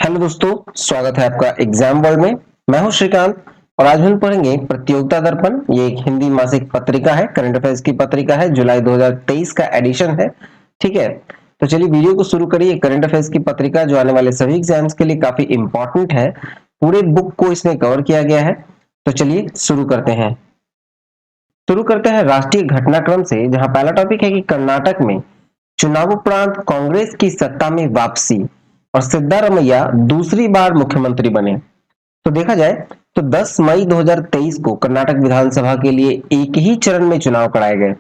Hello दोस्तों, स्वागत है आपका एग्जाम वर्ल्ड में। मैं हूं श्रीकांत और आज हम पढ़ेंगे प्रतियोगिता दर्पण। ये एक हिंदी मासिक पत्रिका है, करंट अफेयर्स की पत्रिका है, जुलाई 2023 का एडिशन है। ठीक है, तो चलिए वीडियो को शुरू करिए। करंट अफेयर्स की पत्रिका जो आने वाले सभी एग्जाम्स के लिए काफी इंपॉर्टेंट है, पूरे बुक को इसमें कवर किया गया है। तो चलिए शुरू करते हैं राष्ट्रीय घटनाक्रम से, जहां पहला टॉपिक है कि कर्नाटक में चुनाव उपरांत कांग्रेस की सत्ता में वापसी और सिद्धारमैया दूसरी बार मुख्यमंत्री बने। तो देखा जाए तो 10 मई 2023 को कर्नाटक विधानसभा के लिए एक ही चरण में चुनाव कराए गए।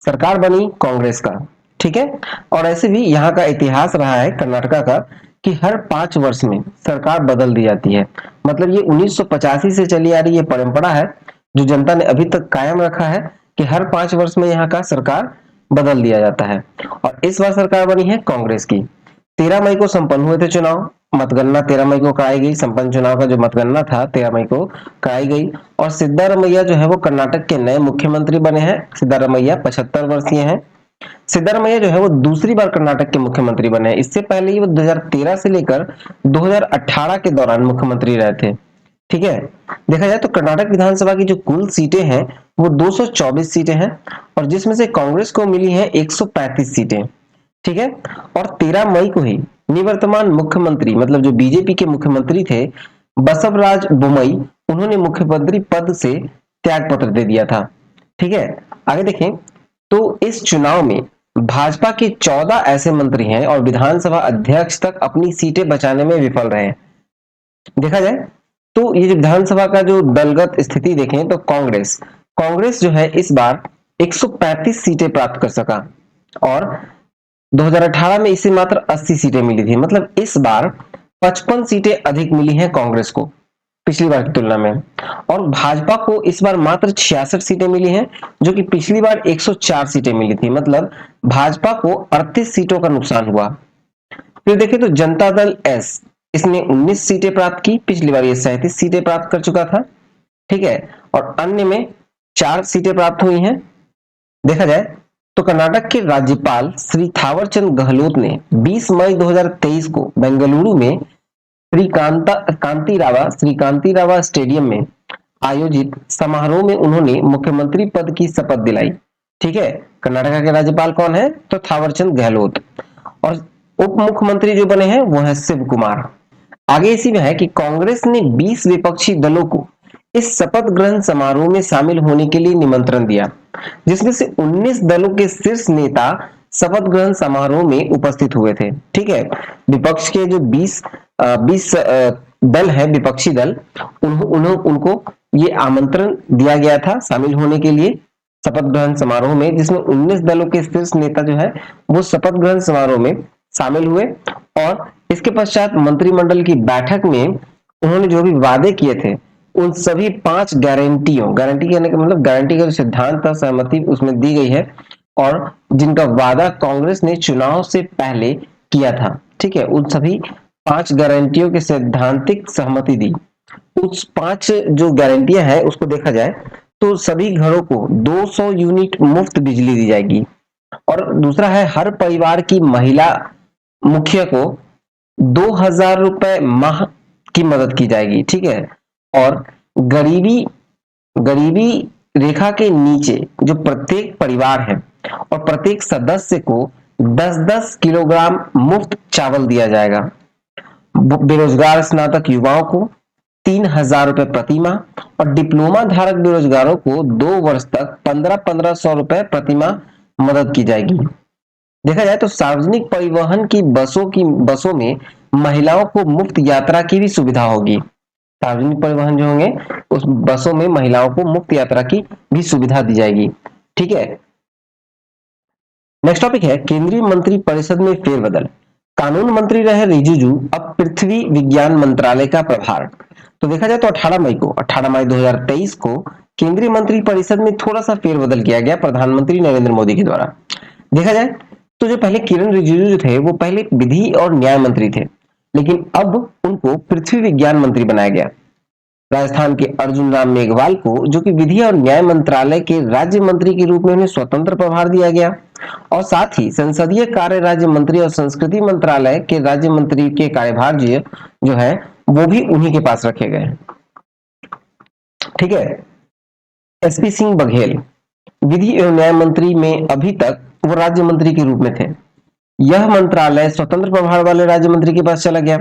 सरकार बनी कांग्रेस का। ठीक है, और ऐसे भी यहाँ का इतिहास रहा है कर्नाटका का कि हर 5 वर्ष में सरकार बदल दी जाती है। मतलब ये 1985 से चली आ रही ये परंपरा है जो जनता ने अभी तक कायम रखा है कि हर 5 वर्ष में यहाँ का सरकार बदल दिया जाता है। और इस बार सरकार बनी है कांग्रेस की। 13 मई को संपन्न हुए थे चुनाव। मतगणना 13 मई को कराई गई। संपन्न चुनाव का जो मतगणना था 13 मई को कराई गई। और सिद्धारमैया जो है वो कर्नाटक के नए मुख्यमंत्री बने हैं। सिद्धारमैया 75 वर्षीय हैं। सिद्धारमैया जो है वो दूसरी बार कर्नाटक के मुख्यमंत्री बने हैं। इससे पहले ही वो 2013 से लेकर 2018 के दौरान मुख्यमंत्री रहे थे। ठीक है, देखा जाए तो कर्नाटक विधानसभा की जो कुल सीटें हैं वो 224 सीटें हैं और जिसमें से कांग्रेस को मिली है 135 सीटें। ठीक है, और 13 मई को ही निवर्तमान मुख्यमंत्री मतलब जो बीजेपी के मुख्यमंत्री थे बसवराज बोमई, उन्होंने मुख्यमंत्री पद से त्याग पत्र दे दिया था। ठीक है, आगे देखें तो इस चुनाव में भाजपा के 14 ऐसे मंत्री हैं और विधानसभा अध्यक्ष तक अपनी सीटें बचाने में विफल रहे। देखा जाए तो ये जो विधानसभा का जो दलगत स्थिति देखें तो कांग्रेस कांग्रेस जो है इस बार 135 सीटें प्राप्त कर सका और 2018 में इसे मात्र 80 सीटें मिली थी। मतलब इस बार 55 सीटें अधिक मिली हैं कांग्रेस को पिछली बार की तुलना में। और भाजपा को इस बार मात्र 66 सीटें मिली हैं, जो कि पिछली बार 104 सीटें मिली थी। मतलब भाजपा को 38 सीटों का नुकसान हुआ। फिर देखें तो जनता दल एस, इसने 19 सीटें प्राप्त की। पिछली बार ये 37 सीटें प्राप्त कर चुका था। ठीक है, और अन्य में 4 सीटें प्राप्त हुई हैं। देखा जाए तो कर्नाटक के राज्यपाल श्री थावरचंद गहलोत ने 20 मई 2023 को बेंगलुरु में श्री कांतिरावा स्टेडियम में आयोजित समारोह में उन्होंने मुख्यमंत्री पद की शपथ दिलाई। ठीक है, कर्नाटक के राज्यपाल कौन है तो थावरचंद गहलोत। और उप मुख्यमंत्री जो बने हैं वो है शिव कुमार। आगे इसी में है कि कांग्रेस ने 20 विपक्षी दलों को इस शपथ ग्रहण समारोह में शामिल होने के लिए निमंत्रण दिया, जिसमें से 19 दलों के शीर्ष नेता शपथ ग्रहण समारोह में उपस्थित हुए थे। ठीक है, विपक्ष के जो 20 दल है, विपक्षी दल, उनको ये आमंत्रण दिया गया था शामिल होने के लिए शपथ ग्रहण समारोह में, जिसमें 19 दलों के शीर्ष नेता जो है वो शपथ ग्रहण समारोह में शामिल हुए। और इसके पश्चात मंत्रिमंडल की बैठक में उन्होंने जो भी वादे किए थे उन सभी 5 गारंटी कहने का मतलब गारंटी का जो सिद्धांत था, सहमति उसमें दी गई है और जिनका वादा कांग्रेस ने चुनाव से पहले किया था। ठीक है, उन सभी 5 गारंटियों के सैद्धांतिक सहमति दी। उस 5 जो गारंटियां हैं उसको देखा जाए तो सभी घरों को 200 यूनिट मुफ्त बिजली दी जाएगी। और दूसरा है हर परिवार की महिला मुखिया को 2000 रुपए माह की मदद की जाएगी। ठीक है, और गरीबी गरीबी रेखा के नीचे जो प्रत्येक परिवार है और प्रत्येक सदस्य को 10-10 किलोग्राम मुफ्त चावल दिया जाएगा। बेरोजगार स्नातक युवाओं को 3000 रुपए प्रति माह और डिप्लोमा धारक बेरोजगारों को 2 वर्ष तक 1500 रुपए प्रति माह मदद की जाएगी। देखा जाए तो सार्वजनिक परिवहन की बसों में महिलाओं को मुफ्त यात्रा की भी सुविधा होगी। सार्वजनिक परिवहन जो होंगे उस बसों में महिलाओं को मुफ्त यात्रा की भी सुविधा दी जाएगी। ठीक है, नेक्स्ट टॉपिक है केंद्रीय मंत्री परिषद में फेरबदल। कानून मंत्री रहे रिजिजू, अब पृथ्वी विज्ञान मंत्रालय का प्रभार। तो देखा जाए तो 18 मई 2023 को केंद्रीय मंत्री परिषद में थोड़ा सा फेरबदल किया गया प्रधानमंत्री नरेंद्र मोदी के द्वारा। देखा जाए तो जो पहले किरण रिजिजू थे वो पहले विधि और न्याय मंत्री थे, लेकिन अब उनको पृथ्वी विज्ञान मंत्री बनाया गया। राजस्थान के अर्जुन राम मेघवाल को जो कि विधि और न्याय मंत्रालय के राज्य मंत्री के रूप में उन्हें स्वतंत्र प्रभार दिया गया। और साथ ही संसदीय कार्य राज्य मंत्री और संस्कृति मंत्रालय के राज्य मंत्री के कार्यभार जो है वो भी उन्हीं के पास रखे गए हैं। ठीक है। एसपी सिंह बघेल विधि एवं न्याय मंत्री में अभी तक वो राज्य मंत्री के रूप में थे। यह मंत्रालय स्वतंत्र प्रभार वाले राज्य मंत्री के पास चला गया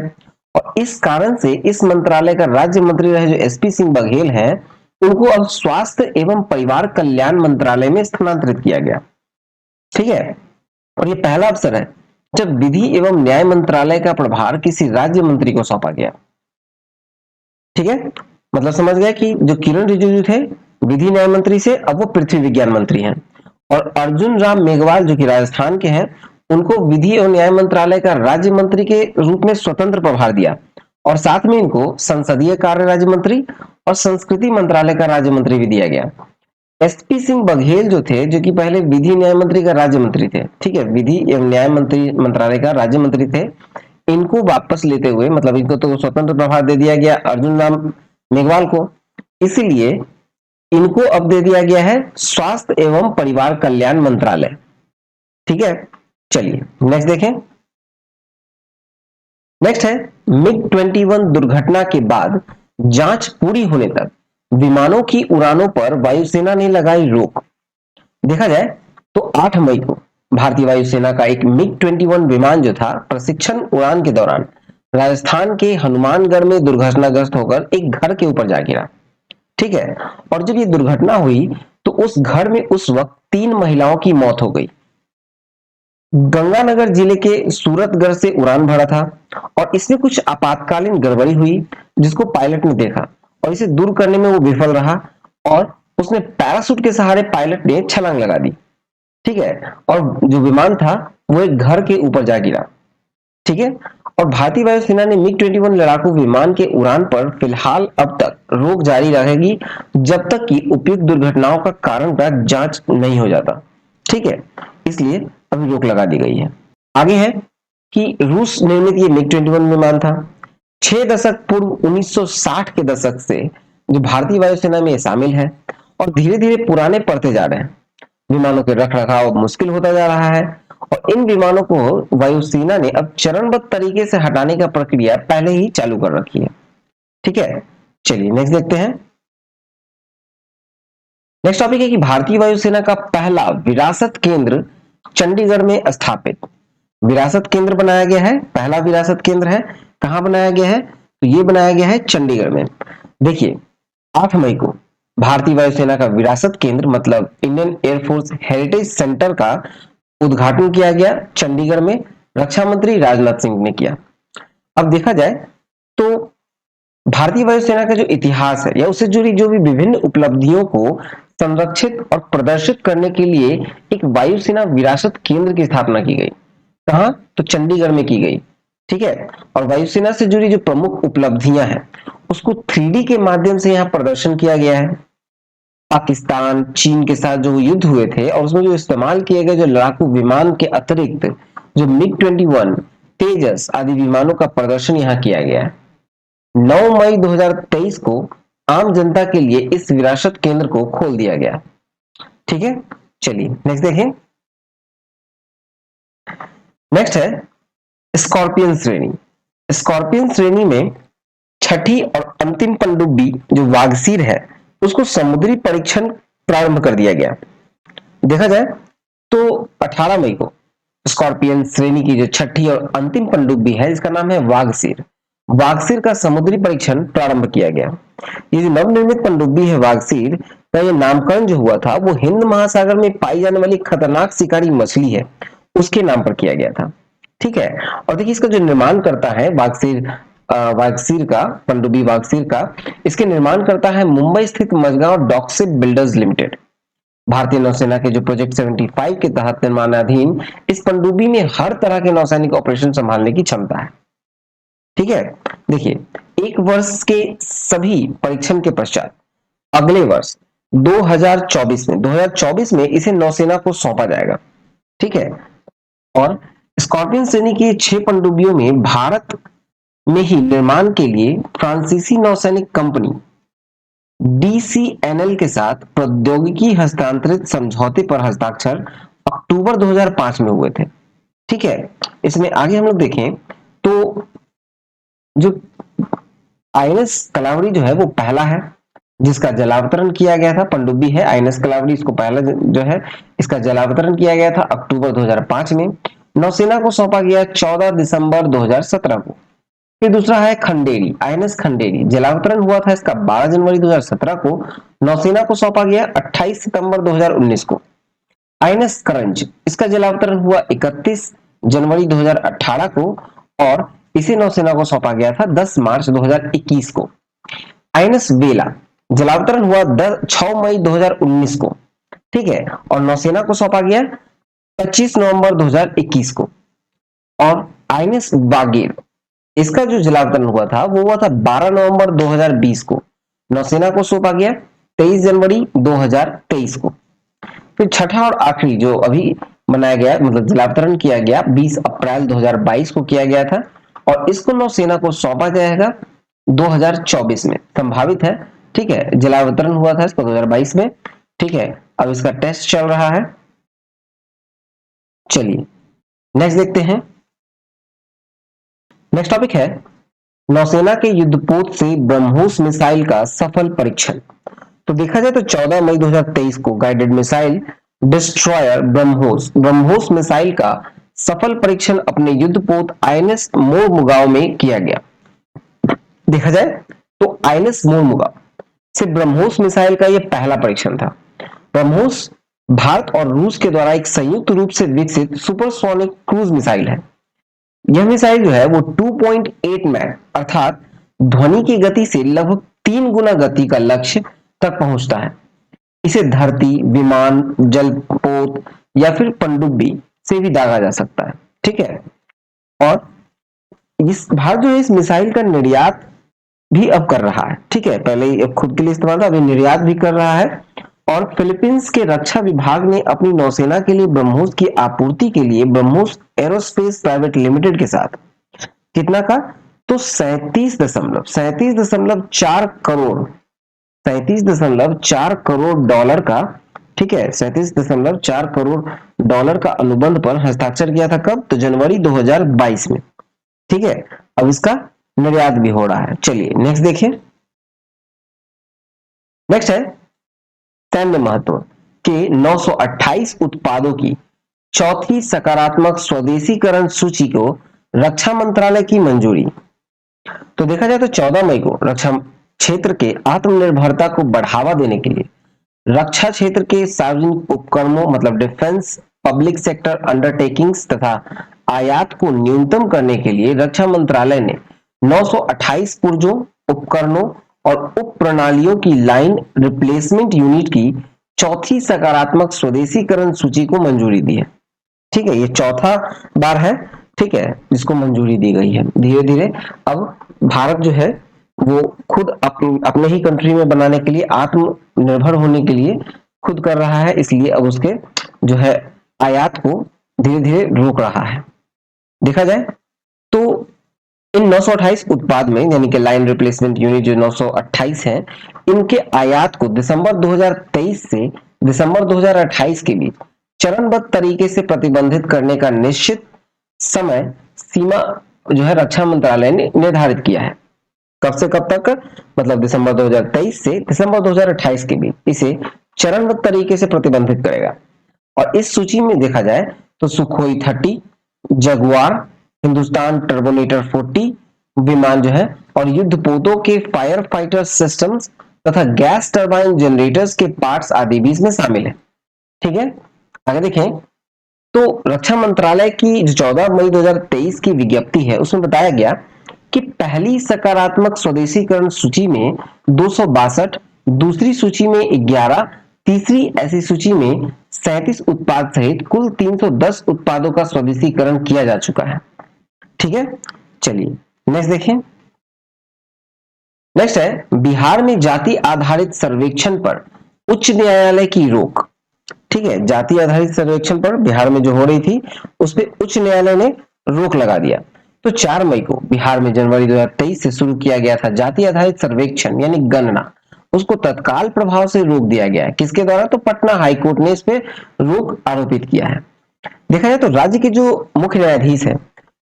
और इस कारण से इस मंत्रालय का राज्य मंत्री रहे जो एसपी सिंह बघेल हैं, उनको अब स्वास्थ्य एवं परिवार कल्याण मंत्रालय में स्थानांतरित किया गया। ठीक है। और ये पहला अवसर है जब विधि एवं न्याय मंत्रालय का प्रभार किसी राज्य मंत्री को सौंपा गया। ठीक है, मतलब समझ गया कि जो किरण रिजिजू थे विधि न्याय मंत्री से, अब वो पृथ्वी विज्ञान मंत्री हैं। और अर्जुन राम मेघवाल जो कि राजस्थान के हैं, उनको विधि एवं न्याय मंत्रालय का राज्य मंत्री के रूप में स्वतंत्र प्रभार दिया और साथ में इनको संसदीय कार्य राज्य मंत्री और संस्कृति मंत्रालय का राज्य मंत्री भी दिया गया। एसपी सिंह बघेल जो थे, जो कि पहले विधि न्याय मंत्री का राज्य मंत्री थे, ठीक है, विधि एवं न्याय मंत्री मंत्रालय का राज्य मंत्री थे, इनको वापस लेते हुए, मतलब इनको तो स्वतंत्र प्रभार दे दिया गया अर्जुन राम मेघवाल को, इसलिए इनको अब दे दिया गया है स्वास्थ्य एवं परिवार कल्याण मंत्रालय। ठीक है, चलिए नेक्स्ट देखें। नेक्स्ट है मिग 21 दुर्घटना के बाद जांच पूरी होने तक विमानों की उड़ानों पर वायुसेना ने लगाई रोक। देखा जाए तो 8 मई को भारतीय वायुसेना का एक मिग 21 विमान जो था प्रशिक्षण उड़ान के दौरान राजस्थान के हनुमानगढ़ में दुर्घटनाग्रस्त होकर एक घर के ऊपर जा गिरा। ठीक है, और जब ये दुर्घटना हुई तो उस घर में उस वक्त 3 महिलाओं की मौत हो गई। गंगानगर जिले के सूरतगढ़ से उड़ान भरा था और इसमें कुछ आपातकालीन गड़बड़ी हुई जिसको पायलट ने देखा और इसे दूर करने में वो विफल रहा और उसने पैराशूट के सहारे पायलट ने छलांग लगा दी। ठीक है, और जो विमान था वो एक घर के ऊपर जा गिरा। ठीक है, और भारतीय वायुसेना ने मिग 21 लड़ाकू विमान के उड़ान पर फिलहाल अब तक रोक जारी रहेगी जब तक कि उपयुक्त दुर्घटनाओं का कारण का जांच नहीं हो जाता। ठीक है, इसलिए अभी रोक लगा दी गई है। आगे है कि रूस निर्मित ये मिग 21 विमान था। 6 दशक पूर्व 1960 के दशक से जो भारतीय वायुसेना में शामिल है और धीरे धीरे पुराने पड़ते जा रहे हैं। विमानों के रख रखाव मुश्किल होता जा रहा है और इन विमानों को वायुसेना ने अब चरणबद्ध तरीके से हटाने का प्रक्रिया पहले ही चालू कर रखी है। ठीक है, चलिए नेक्स्ट देखते हैं। नेक्स्ट टॉपिक है कि भारतीय वायुसेना का पहला विरासत केंद्र चंडीगढ़ में स्थापित। विरासत केंद्र बनाया गया है, पहला विरासत केंद्र है, कहां बनाया गया है, तो ये बनाया गया है चंडीगढ़ में। देखिए 8 मई को भारतीय वायुसेना का विरासत केंद्र मतलब इंडियन एयरफोर्स हेरिटेज सेंटर का उद्घाटन किया गया चंडीगढ़ में, रक्षा मंत्री राजनाथ सिंह ने किया। अब देखा जाए तो भारतीय वायुसेना का जो इतिहास है या उससे जुड़ी जो भी विभिन्न उपलब्धियों को संरक्षित और प्रदर्शित करने के लिए एक वायुसेना विरासत केंद्र की स्थापना की गई। कहां, तो चंडीगढ़ में की गई। ठीक है, और वायुसेना से जुड़ी जो प्रमुख उपलब्धियां हैं उसको 3D के माध्यम से यहाँ प्रदर्शन किया गया है। पाकिस्तान चीन के साथ जो युद्ध हुए थे और उसमें जो इस्तेमाल किए गए जो लड़ाकू विमान के अतिरिक्त जो मिग 21 तेजस आदि विमानों का प्रदर्शन यहाँ किया गया है। 9 मई 2023 को आम जनता के लिए इस विरासत केंद्र को खोल दिया गया। ठीक है, चलिए नेक्स्ट देखें। नेक्स्ट है स्कॉर्पियन श्रेणी। स्कॉर्पियन श्रेणी में छठी और अंतिम पनडुब्बी जो वागसीर है उसको समुद्री परीक्षण प्रारंभ कर दिया गया। देखा जाए तो 18 मई को स्कॉर्पियन श्रेणी की जो छठी और अंतिम पनडुब्बी है जिसका नाम है वागसीर, वागसीर का समुद्री परीक्षण प्रारंभ किया गया। ये जो नवनिर्मित पनडुब्बी है वागसीर का ये नामकरण जो हुआ था वो हिंद महासागर में पाई जाने वाली खतरनाक शिकारी मछली है उसके नाम पर किया गया था। ठीक है, और देखिए इसका जो निर्माण करता है वागसीर का पनडुब्बी वागसीर का इसके निर्माण करता है मुंबई स्थित मझगांव डॉकशिप बिल्डर्स लिमिटेड। भारतीय नौसेना के जो प्रोजेक्ट 75 के तहत निर्माणाधीन इस पनडुब्बी में हर तरह के नौसैनिक ऑपरेशन संभालने की क्षमता है। ठीक है, देखिए 1 वर्ष के सभी परीक्षण के पश्चात अगले वर्ष 2024 में इसे नौसेना को सौंपा जाएगा। ठीक है, और स्कॉर्पियन श्रेणी की 6 पनडुब्बियों में भारत में ही निर्माण के लिए फ्रांसीसी नौसैनिक कंपनी DCNL के साथ प्रौद्योगिकी हस्तांतरित समझौते पर हस्ताक्षर अक्टूबर 2005 में हुए थे। ठीक है, इसमें आगे हम लोग देखें तो जो आईएनएस कलावड़ी जो है वो पहला है जिसका जलावतरण किया गया था। पनडुब्बी है आईएनएस कलावड़ी, इसको पहला जो है इसका जलावतरण किया गया था अक्टूबर 2005 में। नौसेना को सौंपा गया 14 दिसंबर 2017 को। फिर दूसरा है खंडेरी, आईएनएस खंडेरी, जलावतरण हुआ था इसका 12 जनवरी 2017 को। नौसेना को सौंपा गया 28 सितंबर 2019 को। आईएनएस करंज, इसका जलावतरण हुआ 31 जनवरी 2018 को और इसे नौसेना को सौंपा गया था 10 मार्च 2021 को। आईएनएस वेला, जलावतरण हुआ 6 मई 2019 को। ठीक है, और नौसेना को सौंपा गया 25 नवंबर 2021 को। और आईएनएस बागेर, इसका जो जलावतरण हुआ था वो हुआ था 12 नवंबर 2020 को। नौसेना को सौंपा गया 23 जनवरी 2023 को। फिर छठा और आखिरी जो अभी बनाया गया मतलब जलावतरण किया गया 20 अप्रैल 2022 को किया गया था और इसको नौसेना को सौंपा जाएगा 2024 में, संभावित है। ठीक है, जलावतरण हुआ था इसका 2022 में। ठीक है, अब इसका टेस्ट चल रहा है। चलिए नेक्स्ट देखते हैं। नेक्स्ट टॉपिक है नौसेना के युद्धपोत से ब्रह्मोस मिसाइल का सफल परीक्षण। तो देखा जाए तो 14 मई 2023 को guided missile destroyer BrahMos missile का सफल परीक्षण अपने युद्धपोत आईएनएस मोरमुगाव में किया गया। देखा जाए तो आईएनएस मोरमुगाव से ब्रह्मोस मिसाइल का यह पहला परीक्षण था। ब्रह्मोस भारत और रूस के द्वारा एक संयुक्त रूप से विकसित सुपरसोनिक क्रूज मिसाइल है। यह मिसाइल जो है वो 2.8 मैक अर्थात ध्वनि की गति से लगभग 3 गुना गति का लक्ष्य तक पहुंचता है। इसे धरती, विमान, जलपोत या फिर पनडुब्बी से भी दागा जा सकता है। ठीक है, और इस भारत जो है इस मिसाइल का निर्यात भी अब कर रहा है। ठीक है, पहले खुद के लिए इस्तेमाल था, अभी निर्यात भी कर रहा है। और फिलीपींस के रक्षा विभाग ने अपनी नौसेना के लिए ब्रह्मोस की आपूर्ति के लिए ब्रह्मोस एरोस्पेस प्राइवेट लिमिटेड के साथ कितना का तो 37.4 करोड़ डॉलर का, ठीक है, 37.4 करोड़ डॉलर का अनुबंध पर हस्ताक्षर किया था। कब? तो जनवरी 2022 में। ठीक है, अब इसका निर्यात भी हो रहा है। चलिए नेक्स्ट देखिए। नेक्स्ट है सैन्य महत्व के 928 उत्पादों की चौथी सकारात्मक स्वदेशीकरण सूची को रक्षा मंत्रालय की मंजूरी। तो देखा जाए तो 14 मई को रक्षा क्षेत्र के आत्मनिर्भरता को बढ़ावा देने के लिए रक्षा क्षेत्र के सार्वजनिक उपक्रमों मतलब डिफेंस पब्लिक सेक्टर अंडरटेकिंग्स तथा आयात को न्यूनतम करने के लिए रक्षा मंत्रालय ने 928 पुर्जों, उपकरणों और उप प्रणालियों की लाइन रिप्लेसमेंट यूनिट की चौथी सकारात्मक स्वदेशीकरण सूची को मंजूरी दी है। ठीक है, ये चौथा बार है। ठीक है, जिसको मंजूरी दी गई है। धीरे धीरे अब भारत जो है वो खुद अपने ही कंट्री में बनाने के लिए, आत्मनिर्भर होने के लिए खुद कर रहा है, इसलिए अब उसके जो है आयात को धीरे धीरे रोक रहा है। देखा जाए तो इन 928 उत्पाद में यानी कि लाइन रिप्लेसमेंट यूनिट जो 928 हैं, इनके आयात को दिसंबर 2023 से दिसंबर 2028 के बीच चरणबद्ध तरीके से प्रतिबंधित करने का निश्चित समय सीमा जो है रक्षा मंत्रालय ने निर्धारित किया है। कब से कब तक? मतलब दिसंबर 2023 से दिसंबर 2028 के बीच इसे चरणबद्ध तरीके से प्रतिबंधित करेगा। और इस सूची में देखा जाए तो सुखोई 30, जगुआर, हिंदुस्तान टर्बोनेटर 40 विमान जो है और युद्धपोतों के फायर फाइटर सिस्टम्स तथा गैस टरबाइन जनरेटर्स के पार्ट्स आदि भी इसमें शामिल है। ठीक है, आगे देखें तो रक्षा मंत्रालय की जो 14 मई 2023 की विज्ञप्ति है उसमें बताया गया कि पहली सकारात्मक स्वदेशीकरण सूची में 262, दूसरी सूची में 11, तीसरी ऐसी सूची में 37 उत्पाद सहित कुल 310 उत्पादों का स्वदेशीकरण किया जा चुका है। ठीक है, चलिए नेक्स्ट देखें। नेक्स्ट है बिहार में जाति आधारित सर्वेक्षण पर उच्च न्यायालय की रोक। ठीक है, जाति आधारित सर्वेक्षण पर बिहार में जो हो रही थी उस पर उच्च न्यायालय ने रोक लगा दिया। तो 4 मई को बिहार में जनवरी 2023 से शुरू किया गया था जाति आधारित सर्वेक्षण यानी गणना, उसको तत्काल प्रभाव से रोक दिया गया है। किसके द्वारा? तो पटना हाईकोर्ट ने इस पे रोक आरोपित किया है। देखा जाए तो राज्य के जो मुख्य न्यायाधीश है,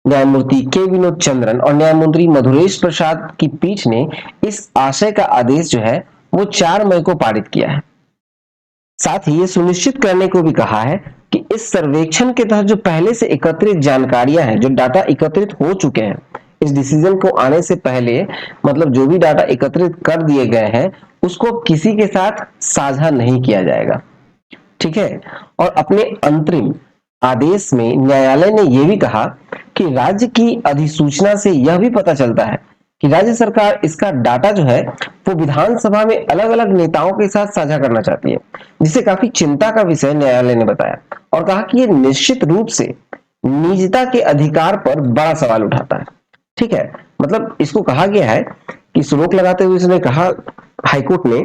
न्यायमूर्ति के विनोद चंद्रन और न्यायमूर्ति मधुरेश प्रसाद की पीठ ने इस आशय का आदेश जो है वो 4 मई को पारित किया है। साथ ही ये सुनिश्चित करने को भी कहा है कि इस सर्वेक्षण के तहत जो पहले से एकत्रित जानकारियां हैं, जो डाटा एकत्रित हो चुके हैं, इस डिसीजन को आने से पहले मतलब जो भी डाटा एकत्रित कर दिए गए हैं उसको किसी के साथ साझा नहीं किया जाएगा। ठीक है। और अपने अंतरिम आदेश में न्यायालय ने यह भी कहा कि राज्य की अधिसूचना से यह भी पता चलता है कि राज्य सरकार इसका डाटा जो है वो विधानसभा में अलग अलग नेताओं के साथ साझा करना चाहती है, जिसे काफी चिंता का विषय न्यायालय ने बताया और कहा कि यह निश्चित रूप से निजता के अधिकार पर बड़ा सवाल उठाता है। ठीक है, मतलब इसको कहा गया है कि इस रोक लगाते हुए इसने कहा हाईकोर्ट ने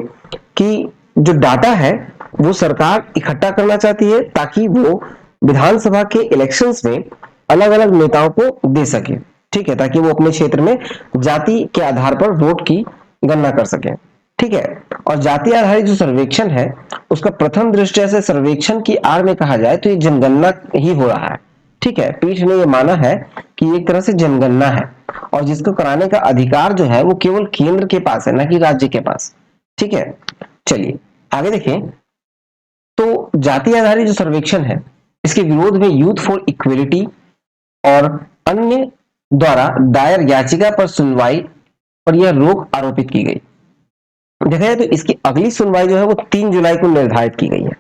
कि जो डाटा है वो सरकार इकट्ठा करना चाहती है ताकि वो विधानसभा के इलेक्शंस में अलग अलग नेताओं को दे सके। ठीक है, ताकि वो अपने क्षेत्र में जाति के आधार पर वोट की गणना कर सके। ठीक है, और जाति आधारित जो सर्वेक्षण है उसका प्रथम दृष्टया से सर्वेक्षण की आड़ में कहा जाए तो ये जनगणना ही हो रहा है। ठीक है, पीठ ने ये माना है कि एक तरह से जनगणना है और जिसको कराने का अधिकार जो है वो केवल केंद्र के पास है, ना कि राज्य के पास। ठीक है, चलिए आगे देखें। तो जाति आधारित जो सर्वेक्षण है इसके विरोध में यूथ फॉर इक्वलिटी और अन्य द्वारा दायर याचिका पर सुनवाई पर यह रोक आरोपित की गई। देखा जाए तो इसकी अगली सुनवाई जो है वो 3 जुलाई को निर्धारित की गई है।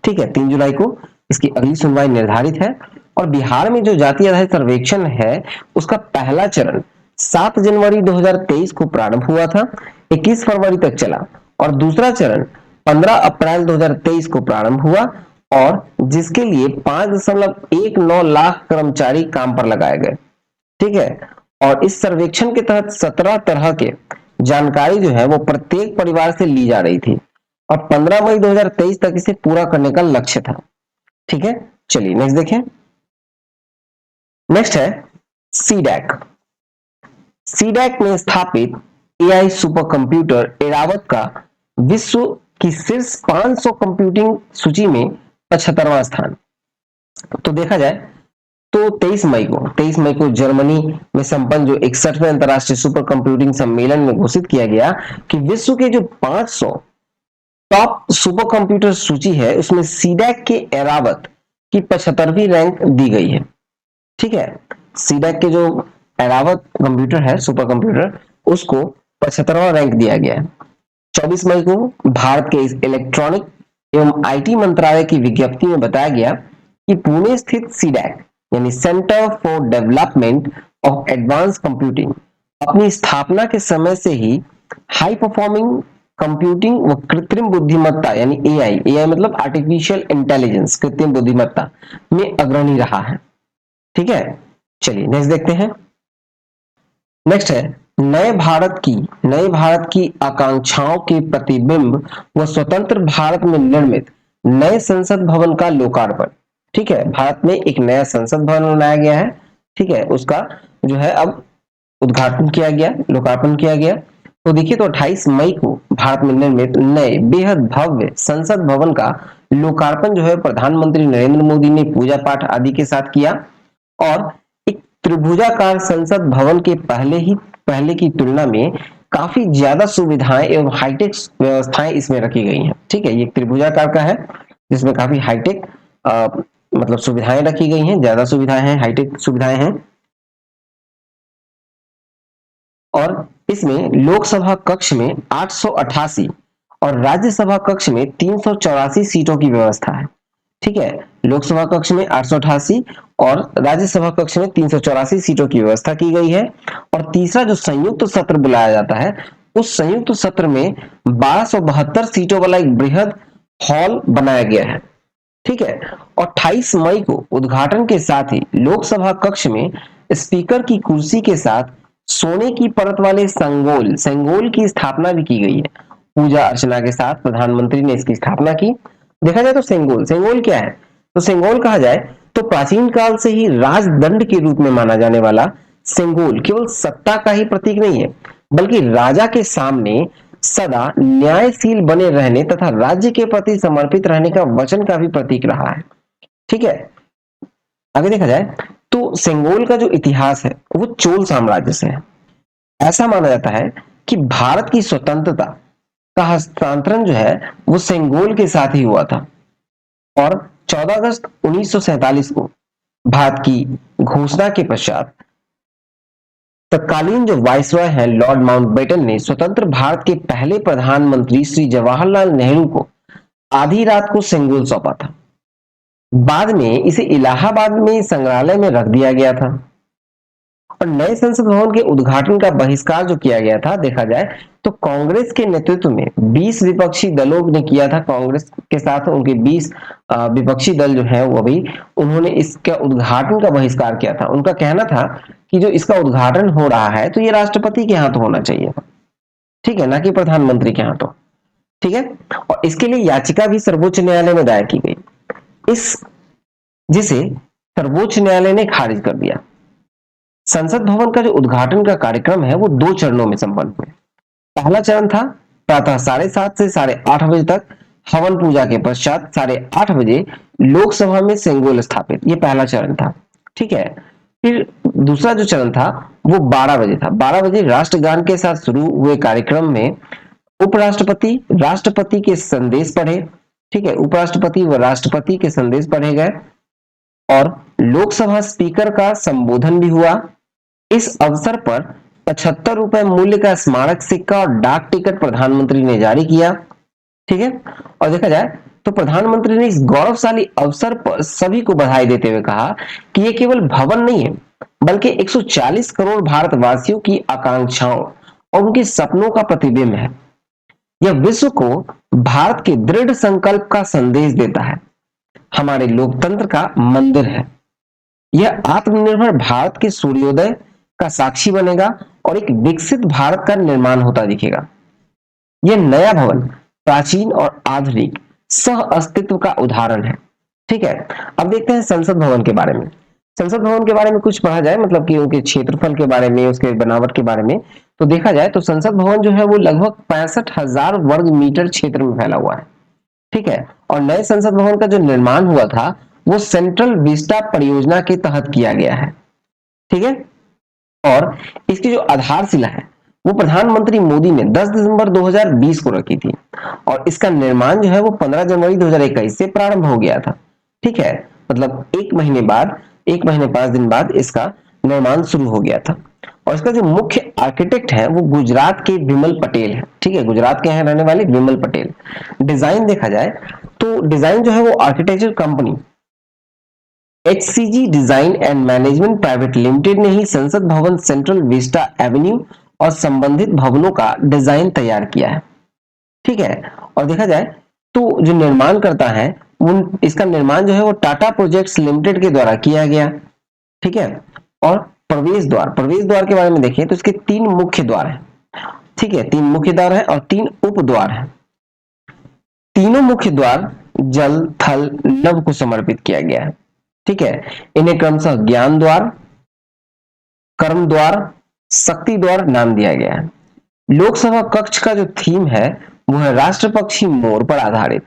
ठीक है, 3 जुलाई को इसकी अगली सुनवाई निर्धारित है और बिहार में जो जाति आधारित सर्वेक्षण है उसका पहला चरण 7 जनवरी 2023 को प्रारंभ हुआ था, 21 फरवरी तक चला और दूसरा चरण 15 अप्रैल 2023 को प्रारंभ हुआ और जिसके लिए 5.19 लाख कर्मचारी काम पर लगाए गए। ठीक है, और इस सर्वेक्षण के तहत 17 तरह के जानकारी जो है वो प्रत्येक परिवार से ली जा रही थी और 15 मई 2023 तक इसे पूरा करने का लक्ष्य था। ठीक है, चलिए नेक्स्ट देखें। नेक्स्ट है सीडैक। सीडैक में स्थापित एआई सुपर कंप्यूटर एरावत का विश्व की शीर्ष 500 कंप्यूटिंग सूची में 75वां स्थान। तो देखा जाए तो 23 मई को जर्मनी में संपन्न जो 61वें अंतरराष्ट्रीय सुपर कंप्यूटिंग सम्मेलन में घोषित किया गया कि विश्व के जो 500 टॉप सुपर कंप्यूटर सूची है उसमें सीडैक के एरावत की 75वीं रैंक दी गई है। ठीक है, सीडैक के जो एरावत कंप्यूटर है सुपर कंप्यूटर उसको 75वां रैंक दिया गया है। 24 मई को भारत के इस इलेक्ट्रॉनिक एवं आईटी मंत्रालय की विज्ञप्ति में बताया गया कि पुणे स्थित सीडैक यानी centre for development of advance computing अपनी स्थापना के समय से ही हाई परफॉर्मिंग कंप्यूटिंग व कृत्रिम बुद्धिमत्ता यानी एआई मतलब आर्टिफिशियल इंटेलिजेंस कृत्रिम बुद्धिमत्ता में अग्रणी रहा है। ठीक है, चलिए नेक्स्ट देखते हैं। नेक्स्ट है नए भारत की आकांक्षाओं के प्रतिबिंब व स्वतंत्र भारत में निर्मित नए संसद भवन का लोकार्पण। ठीक है, भारत में एक नया संसद भवन बनाया गया है। ठीक है, उसका जो है अब उद्घाटन किया गया, लोकार्पण किया गया। तो देखिए तो 28 मई को भारत में निर्मित नए बेहद भव्य संसद भवन का लोकार्पण जो है प्रधानमंत्री नरेंद्र मोदी ने पूजा पाठ आदि के साथ किया और एक त्रिभुजाकार संसद भवन के पहले की तुलना में काफी ज्यादा सुविधाएं एवं हाईटेक व्यवस्थाएं इसमें रखी गई हैं। ठीक है, ये त्रिभुजाकार का है जिसमें काफी हाईटेक मतलब सुविधाएं रखी गई हैं, ज्यादा सुविधाएं हैं, हाईटेक सुविधाएं हैं। और इसमें लोकसभा कक्ष में 888 और राज्यसभा कक्ष में 384 सीटों की व्यवस्था है। ठीक है, लोकसभा कक्ष में 888 और राज्यसभा कक्ष में 384 सीटों की व्यवस्था की गई है। और तीसरा जो संयुक्त सत्र बुलाया जाता है उस संयुक्त सत्र में 1272 सीटों वाला एक बृहद हॉल बनाया गया है। ठीक है, और 28 मई को उद्घाटन के साथ ही लोकसभा कक्ष में स्पीकर की कुर्सी के साथ सोने की परत वाले सेंगोल की स्थापना भी की गई है। पूजा अर्चना के साथ प्रधानमंत्री ने इसकी स्थापना की। देखा जाए तो सेंगोल क्या है? तो सेंगोल कहा जाए तो प्राचीन काल से ही राजदंड के रूप में माना जाने वाला सेंगोल केवल सत्ता का ही प्रतीक नहीं है बल्कि राजा के सामने सदा न्यायशील बने रहने तथा राज्य के प्रति समर्पित रहने का वचन का भी प्रतीक रहा है। ठीक है, आगे देखा जाए तो सेंगोल का जो इतिहास है वो चोल साम्राज्य से है। ऐसा माना जाता है कि भारत की स्वतंत्रता का हस्तांतरण जो है वो सेंगोल के साथ ही हुआ था और 14 अगस्त 1947 को भारत की घोषणा के पश्चात तत्कालीन जो वायसरॉय है लॉर्ड माउंटबेटन ने स्वतंत्र भारत के पहले प्रधानमंत्री श्री जवाहरलाल नेहरू को आधी रात को सेंगोल सौंपा था। बाद में इसे इलाहाबाद में संग्रहालय में रख दिया गया था और नए संसद भवन के उद्घाटन का बहिष्कार जो किया गया था देखा जाए तो कांग्रेस के नेतृत्व में 20 विपक्षी दलों ने किया था। कांग्रेस के साथ उनके 20 विपक्षी दल जो है वो भी उन्होंने इसका उद्घाटन का बहिष्कार किया था। उनका कहना था कि जो इसका उद्घाटन हो रहा है तो ये राष्ट्रपति के हाथ होना चाहिए, ठीक है, ना कि प्रधानमंत्री के हाथों, ठीक है। और इसके लिए याचिका भी सर्वोच्च न्यायालय में दायर की गई, इस जिसे सर्वोच्च न्यायालय ने खारिज कर दिया। संसद भवन का जो उद्घाटन का कार्यक्रम है वो 2 चरणों में संपन्न हुए। पहला चरण था प्रातः 7:30 से 8:30 बजे तक हवन पूजा के पश्चात 8:30 बजे लोकसभा में सेंगोल स्थापित, ये पहला चरण था, ठीक है। फिर दूसरा जो चरण था वो 12 बजे था। 12 बजे राष्ट्रगान के साथ शुरू हुए कार्यक्रम में उपराष्ट्रपति राष्ट्रपति के संदेश पढ़े, ठीक है, उपराष्ट्रपति व राष्ट्रपति के संदेश पढ़े गए और लोकसभा स्पीकर का संबोधन भी हुआ। इस अवसर पर 75 रुपए मूल्य का स्मारक सिक्का और डाक टिकट प्रधानमंत्री ने जारी किया, ठीक है। और देखा जाए तो प्रधानमंत्री ने इस गौरवशाली अवसर पर सभी को बधाई देते हुए कहा कि यह केवल भवन नहीं है बल्कि 140 करोड़ भारतवासियों की आकांक्षाओं और उनके सपनों का प्रतिबिंब है। यह विश्व को भारत के दृढ़ संकल्प का संदेश देता है, हमारे लोकतंत्र का मंदिर है। यह आत्मनिर्भर भारत के सूर्योदय का साक्षी बनेगा और एक विकसित भारत का निर्माण होता दिखेगा। यह नया भवन प्राचीन और आधुनिक सह अस्तित्व का उदाहरण है, ठीक है। अब देखते हैं संसद भवन के बारे में। संसद भवन के बारे में कुछ पढ़ा जाए, मतलब कि उनके क्षेत्रफल के बारे में, उसके बनावट के बारे में, तो देखा जाए तो संसद भवन जो है वो लगभग 65,000 वर्ग मीटर क्षेत्र में फैला हुआ है, ठीक है। और नए संसद भवन का जो निर्माण हुआ था वो सेंट्रल विस्टा परियोजना के तहत किया गया है, ठीक है। और इसकी जो आधारशिला है वो प्रधानमंत्री मोदी ने 10 दिसंबर 2020 को रखी थी और इसका निर्माण जो है वो 15 जनवरी 2021 से प्रारंभ हो गया था, ठीक है। मतलब 1 महीने 5 दिन बाद इसका निर्माण शुरू हो गया था। और इसका जो मुख्य आर्किटेक्ट है वो गुजरात के विमल पटेल है, ठीक है, गुजरात के यहाँ रहने वाले विमल पटेल। डिजाइन देखा जाए तो डिजाइन जो है वो architecture company HCG design and management private limited ने ही संसद भवन सेंट्रल विस्टा एवेन्यू और संबंधित भवनों का डिजाइन तैयार किया है, ठीक है। और देखा जाए तो जो निर्माण करता है इसका निर्माण जो है वो टाटा प्रोजेक्ट्स लिमिटेड के द्वारा किया गया, ठीक है। और प्रवेश द्वार के बारे में देखें तो इसके 3 मुख्य द्वार हैं, ठीक है, 3 मुख्य द्वार है और 3 उप द्वार है। तीनों मुख्य द्वार जल थल नभ को समर्पित किया गया है, ठीक है। इन्हें क्रमशः ज्ञान द्वार, कर्म द्वार, शक्ति द्वार नाम दिया गया है। लोकसभा कक्ष का जो थीम है वो है राष्ट्रपक्षी मोर पर आधारित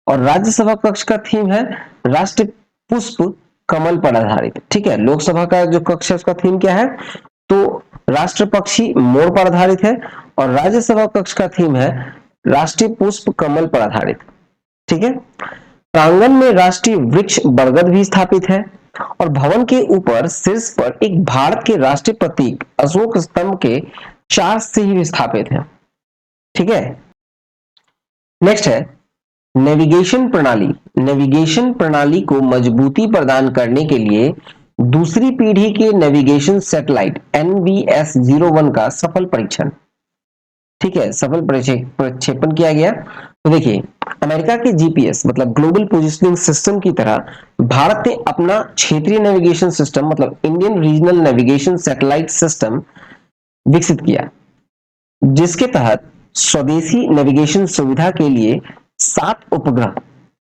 और राज्यसभा कक्ष का थीम है राष्ट्र पुष्प कमल पर आधारित, ठीक है। लोकसभा का जो कक्ष है उसका थीम क्या है तो राष्ट्र पक्षी मोर पर आधारित है और राज्यसभा कक्ष का थीम है राष्ट्रीय पुष्प कमल पर आधारित, ठीक है। प्रांगण में राष्ट्रीय वृक्ष बरगद भी स्थापित है और भवन के ऊपर शीर्ष पर एक भारत के राष्ट्रीय प्रतीक अशोक स्तंभ के 4 सिंह स्थापित है, ठीक है। नेक्स्ट है नेविगेशन प्रणाली। नेविगेशन प्रणाली को मजबूती प्रदान करने के लिए दूसरी पीढ़ी के नेविगेशन सैटेलाइट NVS-01 का सफल परीक्षण, ठीक है, सफल प्रक्षेपण किया गया। तो देखिए अमेरिका के GPS मतलब ग्लोबल पोजिशनिंग सिस्टम की तरह भारत ने अपना क्षेत्रीय नेविगेशन सिस्टम मतलब Indian regional navigation satellite system विकसित किया, जिसके तहत स्वदेशी नेविगेशन सुविधा के लिए 7 उपग्रह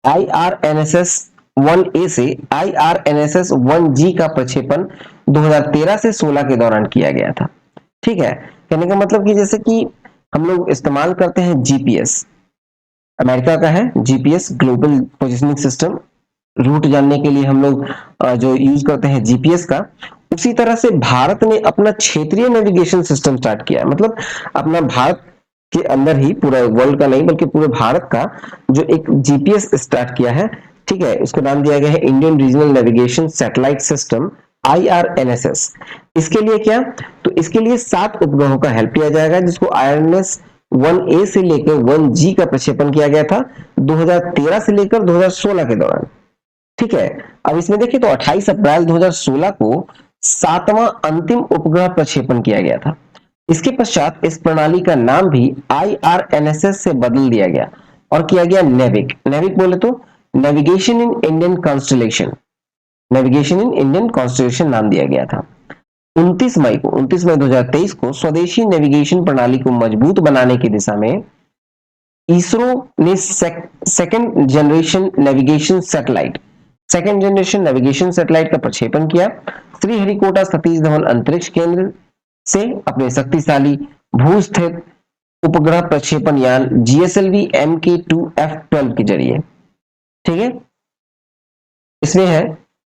IRNSS-1A से IRNSS-1G का प्रक्षेपण 2013 से 16 के दौरान किया गया था, ठीक है। कहने का मतलब कि जैसे कि हम लोग इस्तेमाल करते हैं GPS, अमेरिका का है GPS global positioning system, route जानने के लिए हम लोग जो यूज करते हैं जीपीएस का, उसी तरह से भारत ने अपना क्षेत्रीय नेविगेशन सिस्टम स्टार्ट किया है। मतलब अपना भारत के अंदर ही, पूरा वर्ल्ड का नहीं बल्कि पूरे भारत का जो एक जीपीएस स्टार्ट किया है, ठीक है, उसको नाम दिया गया है Indian regional navigation satellite system, IRNSS। इसके लिए क्या, तो इसके लिए 7 उपग्रहों का हेल्प किया जाएगा, जिसको IRNS 1A से लेकर 1G का प्रक्षेपण किया गया था 2013 से लेकर 2016 के दौरान। ठीक है, अब इसमें देखिए तो 28 अप्रैल 2016 को 7वां अंतिम उपग्रह प्रक्षेपण किया गया था। इसके पश्चात इस प्रणाली का नाम भी IRNSS से बदल दिया गया और किया गया नेविक। नेविक बोले तो navigation in Indian constellation, navigation in Indian constellation नाम दिया गया था। 29 मई 2023 को स्वदेशी नेविगेशन प्रणाली को मजबूत बनाने की दिशा में इसरो ने सेकंड जनरेशन नेविगेशन सैटेलाइट का प्रक्षेपण किया। श्रीहरिकोटा सतीश धवन अंतरिक्ष केंद्र से अपने शक्तिशाली भू-स्थिर उपग्रह प्रक्षेपण यान GSLV Mk2F12 के जरिए, ठीक है, इसमें है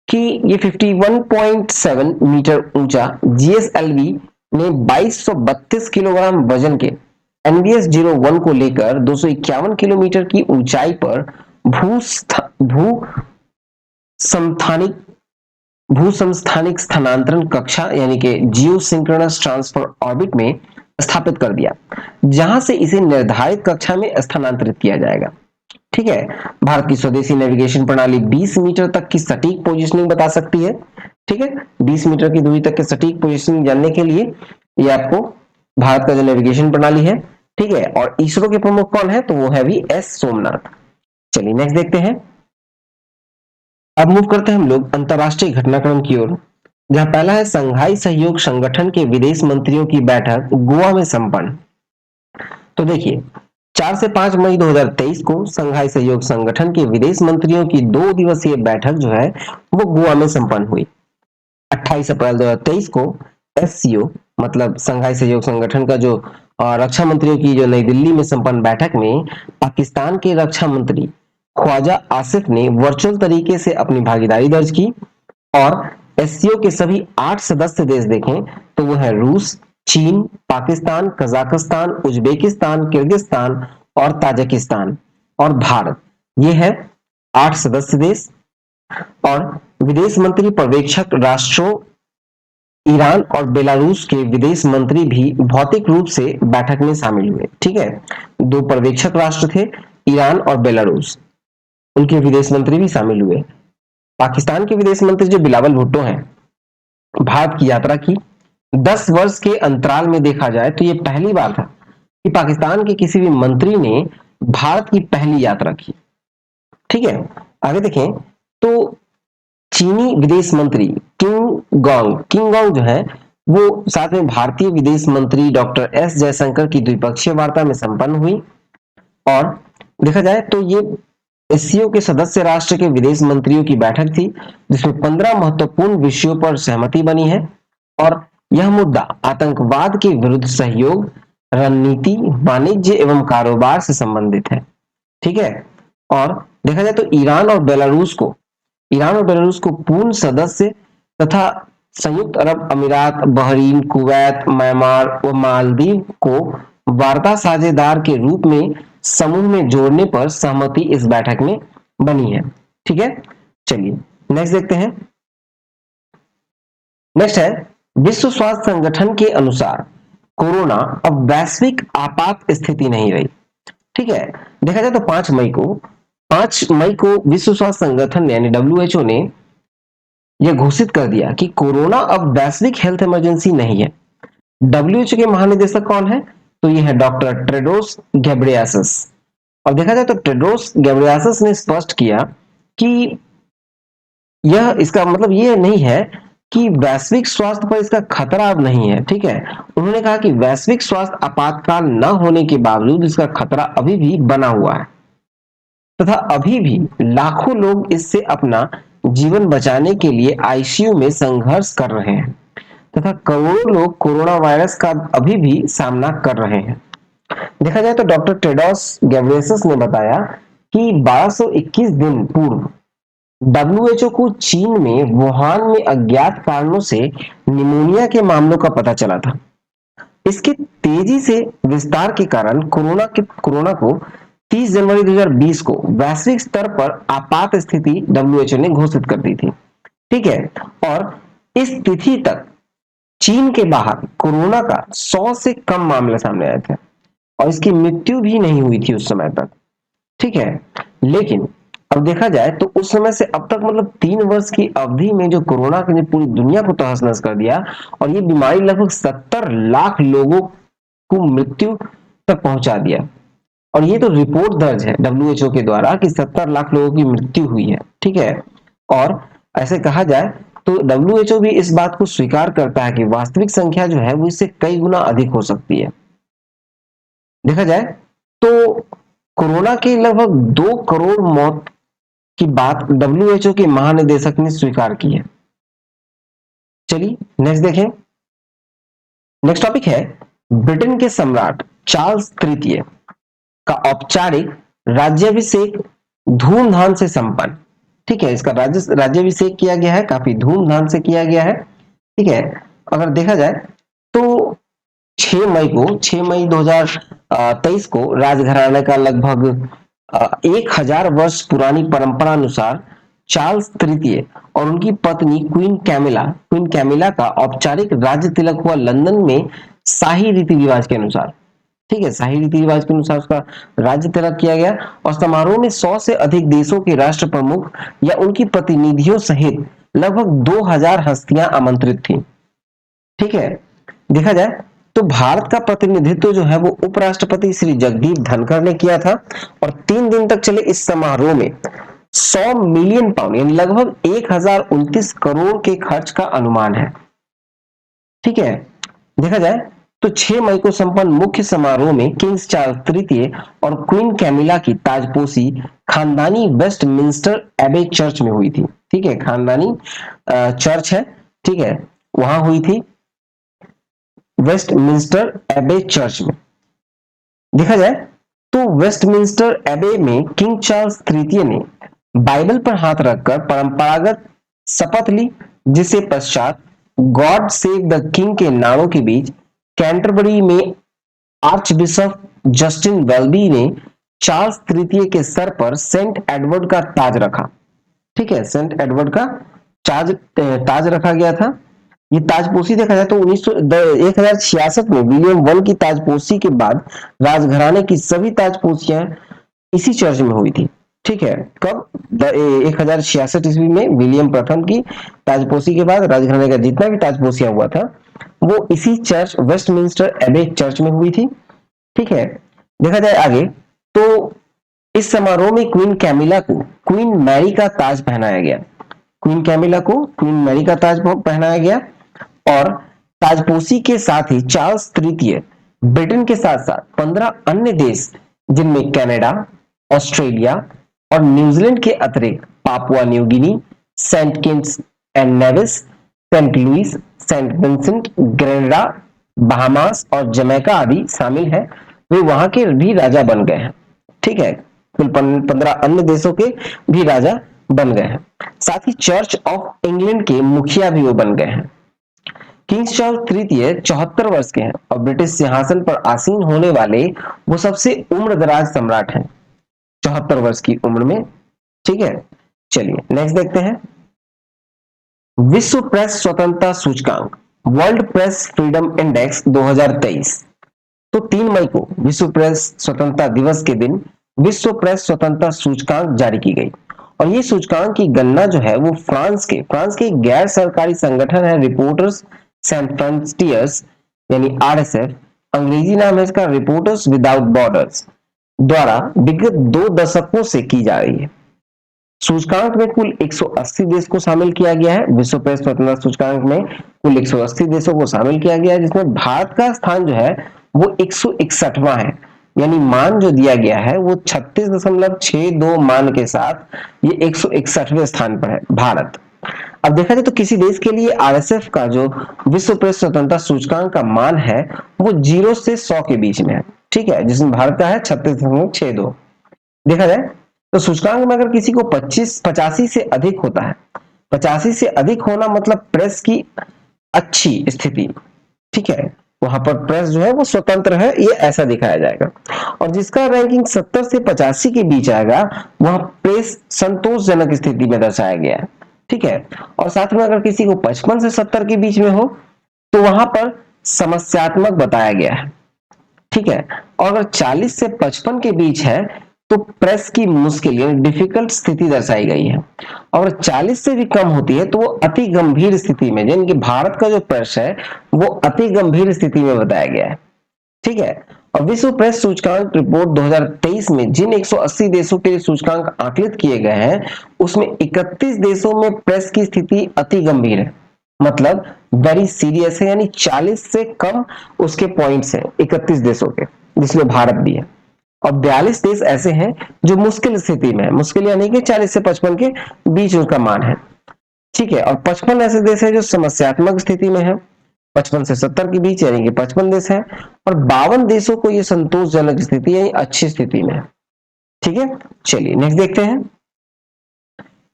कि ये 51.7 मीटर ऊंचा GSLV ने 2232 किलोग्राम वजन के NVS 01 को लेकर 251 किलोमीटर की ऊंचाई पर भू समस्थानिक स्थानांतरण कक्षा यानी कि जियो सिंक्रोनस ट्रांसफर ऑर्बिट में स्थापित कर दिया, जहां से इसे निर्धारित कक्षा में स्थानांतरित किया जाएगा। ठीक है, भारत की स्वदेशी नेविगेशन प्रणाली 20 मीटर तक की सटीक पोजीशनिंग बता सकती है। ठीक है, 20 मीटर की दूरी तक की सटीक पोजीशनिंग जानने के लिए ये आपको भारत का जो नेविगेशन प्रणाली है, ठीक है, और इसरो के प्रमुख कौन है, तो वो है भी एस सोमनाथ। चलिए नेक्स्ट देखते हैं। अब मूव करते हैं हम लोग अंतरराष्ट्रीय घटनाक्रम की ओर, जहां पहला है संघाई सहयोग संगठन के विदेश मंत्रियों की बैठक गोवा में संपन्न। तो देखिए 4 से 5 मई 2023 को संघाई सहयोग संगठन के विदेश मंत्रियों की 2 दिवसीय बैठक जो है वो गोवा में संपन्न हुई। 28 अप्रैल 2023 को SCO मतलब संघाई सहयोग संगठन का जो रक्षा मंत्रियों की जो नई दिल्ली में संपन्न बैठक में पाकिस्तान के रक्षा मंत्री ख्वाजा आसिफ ने वर्चुअल तरीके से अपनी भागीदारी दर्ज की और SCO के सभी 8 सदस्य देश देखें तो वो है रूस, चीन, पाकिस्तान, कजाकिस्तान, उज्बेकिस्तान, किर्गिस्तान और ताजिकिस्तान और भारत, ये है 8 सदस्य देश। और विदेश मंत्री पर्यवेक्षक राष्ट्रों ईरान और बेलारूस के विदेश मंत्री भी भौतिक रूप से बैठक में शामिल हुए। ठीक है, 2 पर्यवेक्षक राष्ट्र थे, ईरान और बेलारूस, उनके विदेश मंत्री भी शामिल हुए। पाकिस्तान के विदेश मंत्री जो बिलावल भुट्टो हैं, भारत की यात्रा की। 10 वर्ष के अंतराल में देखा जाए तो ये पहली बार था कि पाकिस्तान के किसी भी मंत्री ने भारत की पहली यात्रा की। ठीक है, आगे देखें तो चीनी विदेश मंत्री किंग गोंग जो है वो साथ में भारतीय विदेश मंत्री डॉक्टर S जयशंकर की द्विपक्षीय वार्ता में संपन्न हुई। और देखा जाए तो ये SCO के सदस्य राष्ट्र के विदेश मंत्रियों की बैठक थी, जिसमें 15 महत्वपूर्ण विषयों पर सहमति बनी है और यह मुद्दा आतंकवाद के विरुद्ध सहयोग, रणनीति, वाणिज्य एवं कारोबार से संबंधित है। ठीक है, और देखा जाए तो ईरान और बेलारूस को पूर्ण सदस्य तथा संयुक्त अरब अमीरात, बहरीन, कुवैत, म्यांमार व मालदीव को वार्ता साझेदार के रूप में समूह में जोड़ने पर सहमति इस बैठक में बनी है। ठीक है, चलिए नेक्स्ट देखते हैं। नेक्स्ट है विश्व स्वास्थ्य संगठन के अनुसार कोरोना अब वैश्विक आपात स्थिति नहीं रही। ठीक है, देखा जाए तो 5 मई को विश्व स्वास्थ्य संगठन यानी WHO ने यह घोषित कर दिया कि कोरोना अब वैश्विक हेल्थ इमरजेंसी नहीं है। WHO के महानिदेशक कौन है, तो यह है डॉक्टर टेड्रोस घेब्रेयेसस। और देखा जाए तो टेड्रोस घेब्रेयेसस ने स्पष्ट किया कि यह इसका मतलब यह नहीं है कि वैश्विक स्वास्थ्य पर इसका खतरा अब नहीं है। ठीक है, उन्होंने कहा कि वैश्विक स्वास्थ्य आपातकाल न होने के बावजूद इसका खतरा अभी भी बना हुआ है तथा अभी भी लाखों लोग इससे अपना जीवन बचाने के लिए ICU में संघर्ष कर रहे हैं तथा करोड़ों लोग कोरोना वायरस का अभी भी सामना कर रहे हैं। देखा जाए तो डॉक्टर टेड्रोस घेब्रेयेसस ने बताया कि 1221 दिन पूर्व डब्ल्यूएचओ को चीन में वुहान में अज्ञात कारणों से निमोनिया के मामलों का पता चला था। इसके तेजी से विस्तार के कारण कोरोना को 30 जनवरी 2020 को वैश्विक स्तर पर आपात स्थिति डब्ल्यूएचओ ने घोषित कर दी थी। ठीक है, और इस तिथि तक चीन के बाहर कोरोना का 100 से कम मामले सामने आए थे और इसकी मृत्यु भी नहीं हुई थी उस समय तक। ठीक है, लेकिन अब देखा जाए तो उस समय से अब तक मतलब 3 वर्ष की अवधि में जो कोरोना ने पूरी दुनिया को तहस नहस कर दिया और ये बीमारी लगभग 70 लाख लोगों को मृत्यु तक पहुंचा दिया। और ये तो रिपोर्ट दर्ज है डब्ल्यूएचओ के द्वारा कि 70 लाख लोगों की मृत्यु हुई है। ठीक है, और ऐसे कहा जाए तो डब्ल्यूएचओ भी इस बात को स्वीकार करता है कि वास्तविक संख्या जो है वो इससे कई गुना अधिक हो सकती है। देखा जाए तो कोरोना के लगभग 2 करोड़ मौत की बात डब्ल्यूएचओ के महानिदेशक ने स्वीकार की है। चलिए नेक्स्ट देखें। नेक्स्ट टॉपिक है ब्रिटेन के सम्राट चार्ल्स तृतीय का औपचारिक राज्याभिषेक धूमधाम से संपन्न। ठीक है, इसका राज्याभिषेक किया गया है, काफी धूमधाम से किया गया है। ठीक है, अगर देखा जाए तो 6 मई 2023 को राजघराने का लगभग 1000 वर्ष पुरानी परंपरा अनुसार चार्ल्स तृतीय और उनकी पत्नी क्वीन कैमिला का औपचारिक राज्य तिलक हुआ लंदन में शाही रीति रिवाज के अनुसार। ठीक है, शाही रीति रिवाज के अनुसार उसका राज्य तिलक किया गया और समारोह में 100 से अधिक देशों के राष्ट्र प्रमुख या उनकी प्रतिनिधियों सहित लगभग 2000 हस्तियां आमंत्रित थी। ठीक है, देखा जाए तो भारत का प्रतिनिधित्व जो है वो उपराष्ट्रपति श्री जगदीप धनखड़ ने किया था और 3 दिन तक चले इस समारोह में 100 मिलियन पाउंड यानी लगभग 1029 करोड़ के खर्च का अनुमान है। ठीक है, देखा जाए तो 6 मई को संपन्न मुख्य समारोह में किंग्स चार्ल्स तृतीय और क्वीन कैमिला की ताजपोशी खानदानी वेस्टमिंस्टर एबे चर्च में हुई थी। ठीक है, खानदानी चर्च है, ठीक है, वहां हुई थी वेस्टमिंस्टर एबे चर्च में। देखा जाए तो वेस्टमिंस्टर एबे में किंग चार्ल्स तृतीय ने बाइबल पर हाथ रखकर परंपरागत शपथ ली, जिससे पश्चात गॉड सेव द किंग के नारों के बीच कैंटरबरी में आर्च बिशप जस्टिन वेल्बी ने चार्ल्स तृतीय के सर पर सेंट एडवर्ड का ताज रखा। ठीक है, सेंट एडवर्ड का ताज रखा गया था। ये ताजपोशी देखा जाए तो 1066 में विलियम वन की ताजपोशी के बाद राजघराने की सभी ताजपोशियां इसी चर्च में हुई थी। ठीक है, कब 1066 ईस्वी में विलियम प्रथम की ताजपोशी के बाद राजघराने का जितना भी ताजपोशियां हुआ था वो इसी चर्च वेस्टमिंस्टर एबे चर्च में हुई थी। ठीक है, देखा जाए आगे तो इस समारोह में क्वीन कैमिला को क्वीन मैरी का ताज पहनाया गया। क्वीन कैमिला को क्वीन मैरी का ताज पहनाया गया और ताजपोशी के साथ ही चार्ल्स तृतीय ब्रिटेन के साथ साथ 15 अन्य देश जिनमें कनाडा, ऑस्ट्रेलिया और न्यूजीलैंड के अतिरिक्त Papua New Guinea, Saint Kitts and Nevis, Saint Louis, Saint Vincent, Grenada, Bahamas और जमैका आदि शामिल है, वे वहां के भी राजा बन गए हैं। ठीक है, कुल 15 अन्य देशों के भी राजा बन गए हैं। साथ ही चर्च ऑफ इंग्लैंड के मुखिया भी वो बन गए हैं। किंग्स चार्ल्स तृतीय 74 वर्ष के हैं और ब्रिटिश सिंहासन पर आसीन होने वाले वो सबसे उम्रदराज सम्राट हैं, 74 वर्ष की उम्र में। ठीक है, चलिए नेक्स्ट देखते हैं। विश्व प्रेस स्वतंत्रता सूचकांक वर्ल्ड प्रेस फ्रीडम इंडेक्स 2023। तो 3 मई को विश्व प्रेस स्वतंत्रता दिवस के दिन विश्व प्रेस स्वतंत्रता सूचकांक जारी की गई और ये सूचकांक की गणना जो है वो फ्रांस के गैर सरकारी संगठन है रिपोर्टर्स सैंस फ्रंटियर्स यानी आरएसएफ, अंग्रेजी नाम है इसका रिपोर्टर्स विदाउट बॉर्डर्स, द्वारा विगत 2 दशकों से की जा रही है। सूचकांक में कुल 180 देश को शामिल किया गया है। विश्व प्रेस स्वतंत्रता सूचकांक में कुल 180 देशों को शामिल किया गया है, जिसमें भारत का स्थान जो है वो 161वां है, यानी मान जो दिया गया है वो 36.62 मान के साथ ये 161वें स्थान पर है भारत। अब देखा जाए तो किसी देश के लिए आरएसएफ का जो विश्व प्रेस स्वतंत्रता सूचकांक का मान है वो 0 से 100 के बीच में है। ठीक है, जिसमें भारत का है 36.62। देखा जाए तो सूचकांक में अगर किसी को 85 से अधिक होता है, 85 से अधिक होना मतलब प्रेस की अच्छी स्थिति, ठीक है, वहां पर प्रेस जो है वो स्वतंत्र है, ये ऐसा दिखाया जाएगा। और जिसका रैंकिंग 70 से 85 के बीच आएगा वहां प्रेस संतोषजनक स्थिति में दर्शाया गया है, ठीक है। और साथ में अगर किसी को 55 से 70 के बीच में हो तो वहां पर समस्यात्मक बताया गया है, ठीक है। और अगर 40 से 55 के बीच है तो प्रेस की मुश्किल यानी डिफिकल्ट स्थिति दर्शाई गई है। और 40 से भी कम होती है तो वो अति गंभीर स्थिति में, यानी कि भारत का जो प्रेस है वो अति गंभीर स्थिति में बताया गया है, ठीक है। और विश्व प्रेस सूचकांक रिपोर्ट 2023 में जिन 180 देशों के लिए सूचकांक आकलित किए गए हैं उसमें 31 देशों में प्रेस की स्थिति अति गंभीर है, मतलब वेरी सीरियस है, यानी 40 से कम उसके पॉइंट्स हैं 31 देशों के, जिसमें भारत भी है। और 42 देश ऐसे हैं जो मुश्किल स्थिति में है, मुश्किल यानी कि 40 से 55 के बीच उनका मान है, ठीक है। और 55 ऐसे देश है जो समस्यात्मक स्थिति में है, 55 से 70 के बीच यानी कि 55 देश है। और 52 देशों को ये संतोषजनक स्थिति यानी अच्छी स्थिति में है, ठीक है। चलिए नेक्स्ट देखते हैं।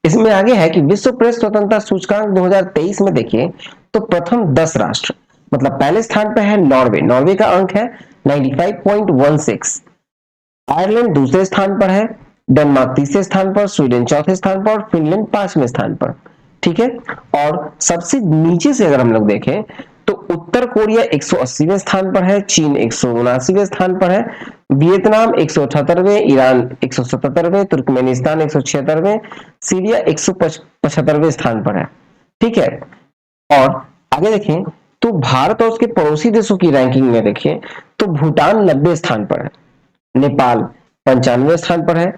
इसमें आगे है कि विश्व प्रेस स्वतंत्रता सूचकांक 2023 में देखिए तो प्रथम 10 राष्ट्र, मतलब पहले स्थान पर है नॉर्वे, नॉर्वे का अंक है 95.16, आयरलैंड दूसरे स्थान पर है, डेनमार्क तीसरे स्थान पर, स्वीडन चौथे स्थान पर, फिनलैंड 5वें स्थान पर, ठीक है। और सबसे नीचे से अगर हम लोग देखें तो उत्तर कोरिया 180वें स्थान पर है, चीन 179वें स्थान पर है, वियतनाम 178वें, ईरान 177वें, तुर्कमेनिस्तान 176वें, सीरिया 175वें स्थान पर है, ठीक है। और आगे देखें तो भारत और उसके पड़ोसी देशों की रैंकिंग में देखें तो भूटान 90 स्थान पर है, नेपाल 95वें स्थान पर है,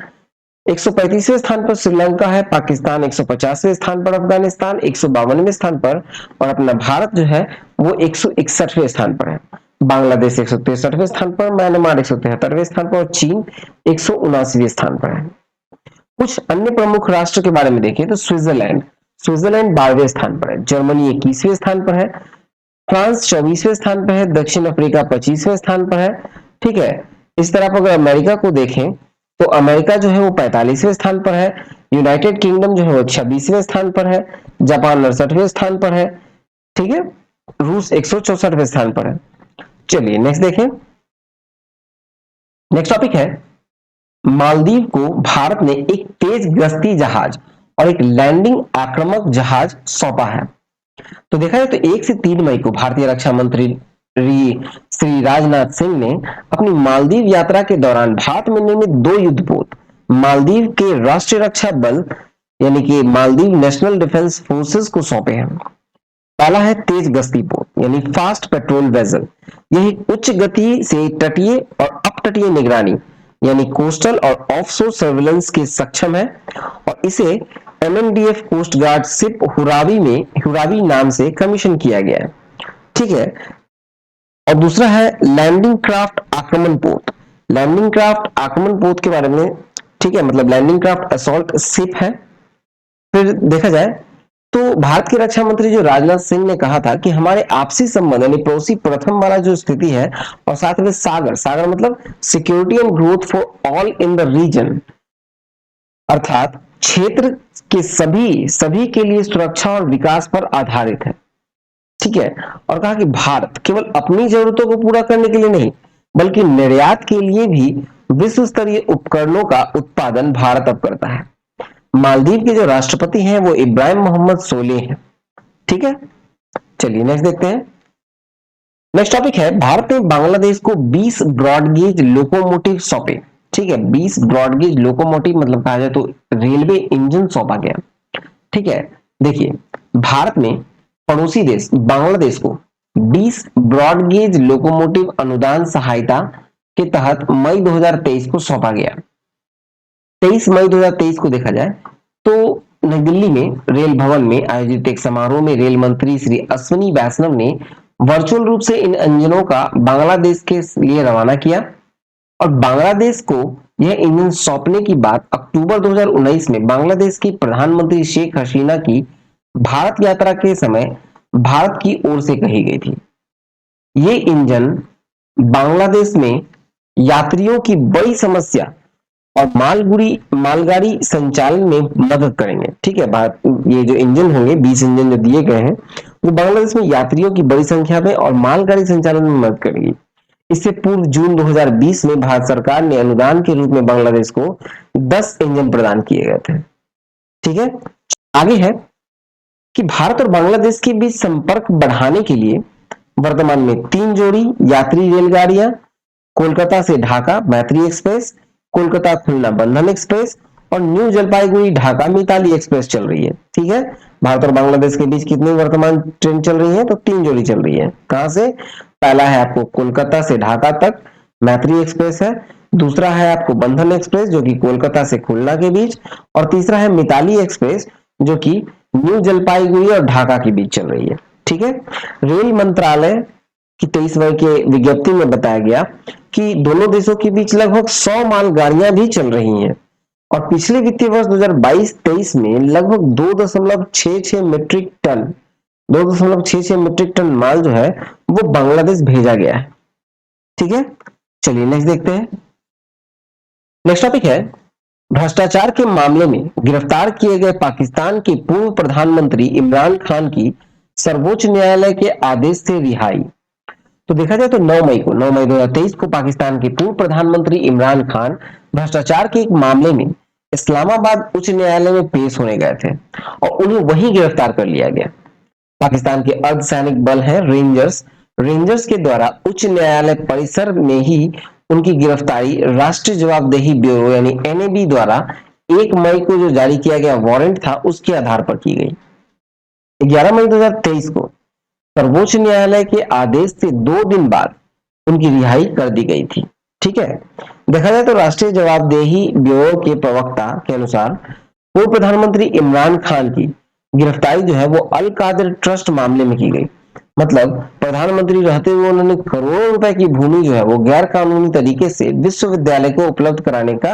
135वें स्थान पर श्रीलंका है, पाकिस्तान 150वें स्थान पर, अफगानिस्तान 152वें स्थान पर, और अपना भारत जो है वो 161वें स्थान पर है, बांग्लादेश 163वें स्थान पर, म्यांमार 173वें स्थान पर और चीन 179वें स्थान पर है। कुछ अन्य प्रमुख राष्ट्र के बारे में देखें तो स्विट्जरलैंड 12वें स्थान पर है, जर्मनी 21वें स्थान पर है, फ्रांस 24वें स्थान पर है, दक्षिण अफ्रीका 25वें स्थान पर है, ठीक है। इस तरह पर अगर अमेरिका को देखें तो अमेरिका जो है वो 45वें स्थान पर है, यूनाइटेड किंगडम जो है वो 26वें स्थान पर है, जापान 68वें स्थान पर है, ठीक है, रूस 164वें स्थान पर है। चलिए नेक्स्ट देखें। नेक्स्ट टॉपिक है मालदीव को भारत ने एक तेज गश्ती जहाज और एक लैंडिंग आक्रामक जहाज सौंपा है। तो देखा जाए तो 1 से 3 मई को भारतीय रक्षा मंत्री श्री राजनाथ सिंह ने अपनी मालदीव यात्रा के दौरान भारत में निर्मित 2 युद्धपोत मालदीव के राष्ट्रीय रक्षा बल यानी कि मालदीव नेशनल डिफेंस फोर्सेस को सौंपे हैं। पहला है तेज गश्ती पोत यानी फास्ट पेट्रोल वेसल, यह उच्च गति से तटीय और अपतटीय निगरानी यानी कोस्टल और ऑफशोर सर्विलेंस के सक्षम है, और इसे एमएनडीएफ कोस्ट गार्ड शिप हुरावी नाम से कमीशन किया गया है, ठीक है। और दूसरा है लैंडिंग क्राफ्ट आक्रमण पोत। लैंडिंग क्राफ्ट आक्रमण पोत के बारे में, ठीक है, मतलब लैंडिंग क्राफ्ट असॉल्ट शिप है। फिर देखा जाए तो भारत के रक्षा मंत्री जो राजनाथ सिंह ने कहा था कि हमारे आपसी संबंध यानी पड़ोसी प्रथम वाला जो स्थिति है, और साथ में सागर मतलब security and growth for all in the region, अर्थात क्षेत्र के सभी के लिए सुरक्षा और विकास पर आधारित है, ठीक है। और कहा कि भारत केवल अपनी जरूरतों को पूरा करने के लिए नहीं बल्कि निर्यात के लिए भी विश्व स्तरीय उपकरणों का उत्पादन भारत अब करता है। मालदीव के जो राष्ट्रपति हैं वो इब्राहिम मोहम्मद सोलेह हैं, ठीक है। चलिए नेक्स्ट देखते हैं। नेक्स्ट टॉपिक है भारत ने बांग्लादेश को 20 ब्रॉडगेज लोकोमोटिव सौंपे, ठीक है। 20 ब्रॉडगेज लोकोमोटिव मतलब कहा जाए तो रेलवे इंजन सौंपा गया, ठीक है। देखिए भारत ने पड़ोसी देश बांग्लादेश को 20 ब्रॉडगेज लोकोमोटिव अनुदान सहायता के तहत मई 2023 को सौंपा गया। 23 मई 2023 को देखा जाए तो नई दिल्ली में रेल भवन में आयोजित एक समारोह में रेल मंत्री श्री अश्विनी वैष्णव ने वर्चुअल रूप से इन इंजनों का बांग्लादेश के लिए रवाना किया, और बांग्लादेश को यह इंजन सौंपने की बात अक्टूबर 2019 में बांग्लादेश की प्रधानमंत्री शेख हसीना की भारत यात्रा के समय भारत की ओर से कही गई थी। ये इंजन बांग्लादेश में यात्रियों की बड़ी समस्या और मालगाड़ी संचालन में मदद करेंगे। ठीक है, भारत ये जो इंजन होंगे 20 इंजन जो दिए गए हैं वो बांग्लादेश में यात्रियों की बड़ी संख्या में और मालगाड़ी संचालन में मदद करेंगी। इससे पूर्व जून 2020 में भारत सरकार ने अनुदान के रूप में बांग्लादेश को 10 इंजन प्रदान किए गए थे। ठीक है, आगे है कि भारत और बांग्लादेश के बीच संपर्क बढ़ाने के लिए वर्तमान में 3 जोड़ी यात्री रेलगाड़ियां कोलकाता से ढाका मैत्री एक्सप्रेस, कोलकाता खुलना बंधन एक्सप्रेस और न्यू जलपाईगुड़ी ढाका मिताली एक्सप्रेस चल रही है। ठीक है, भारत और बांग्लादेश के बीच कितनी वर्तमान ट्रेन चल रही है? तो 3 जोड़ी चल रही है। कहां से? पहला है आपको कोलकाता से ढाका तक मैत्री एक्सप्रेस है, दूसरा है आपको बंधन एक्सप्रेस जो कि कोलकाता से खुलना के बीच, और तीसरा है मिताली एक्सप्रेस जो कि न्यू जलपाईगुड़ी और ढाका के बीच चल रही है। ठीक है, रेल मंत्रालय की 23 मई के विज्ञप्ति में बताया गया कि दोनों देशों के बीच लगभग 100 मालगाड़ियां भी चल रही हैं और पिछले वित्तीय वर्ष 2022-23 में लगभग 2.66 मीट्रिक टन माल जो है वो बांग्लादेश भेजा गया है। ठीक है, चलिए नेक्स्ट देखते हैं। नेक्स्ट टॉपिक है भ्रष्टाचार के मामले में गिरफ्तार किए गए पाकिस्तान के पूर्व प्रधानमंत्री इमरान खान की सर्वोच्च न्यायालय के आदेश से रिहाई। तो देखा जाए तो 9 मई 2023 को पाकिस्तान के पूर्व प्रधानमंत्री इमरान खान भ्रष्टाचार के एक मामले में इस्लामाबाद उच्च न्यायालय में पेश होने गए थे और उन्हें वहीं गिरफ्तार कर लिया गया। पाकिस्तान के अर्धसैनिक बल है रेंजर्स के द्वारा उच्च न्यायालय परिसर में ही उनकी गिरफ्तारी राष्ट्रीय जवाबदेही ब्यूरो यानी एनएबी द्वारा 1 मई को जो जारी किया गया वारंट था उसके आधार पर की गई। 11 मई 2023 को सर्वोच्च न्यायालय के आदेश से 2 दिन बाद उनकी रिहाई कर दी गई थी। ठीक है, देखा जाए तो राष्ट्रीय जवाबदेही ब्यूरो के प्रवक्ता के अनुसार पूर्व प्रधानमंत्री इमरान खान की गिरफ्तारी जो है वो अल कादिर ट्रस्ट मामले में की गई। मतलब प्रधानमंत्री रहते हुए उन्होंने करोड़ों रुपए की भूमि जो है वो गैर कानूनी तरीके से विश्वविद्यालय को उपलब्ध कराने का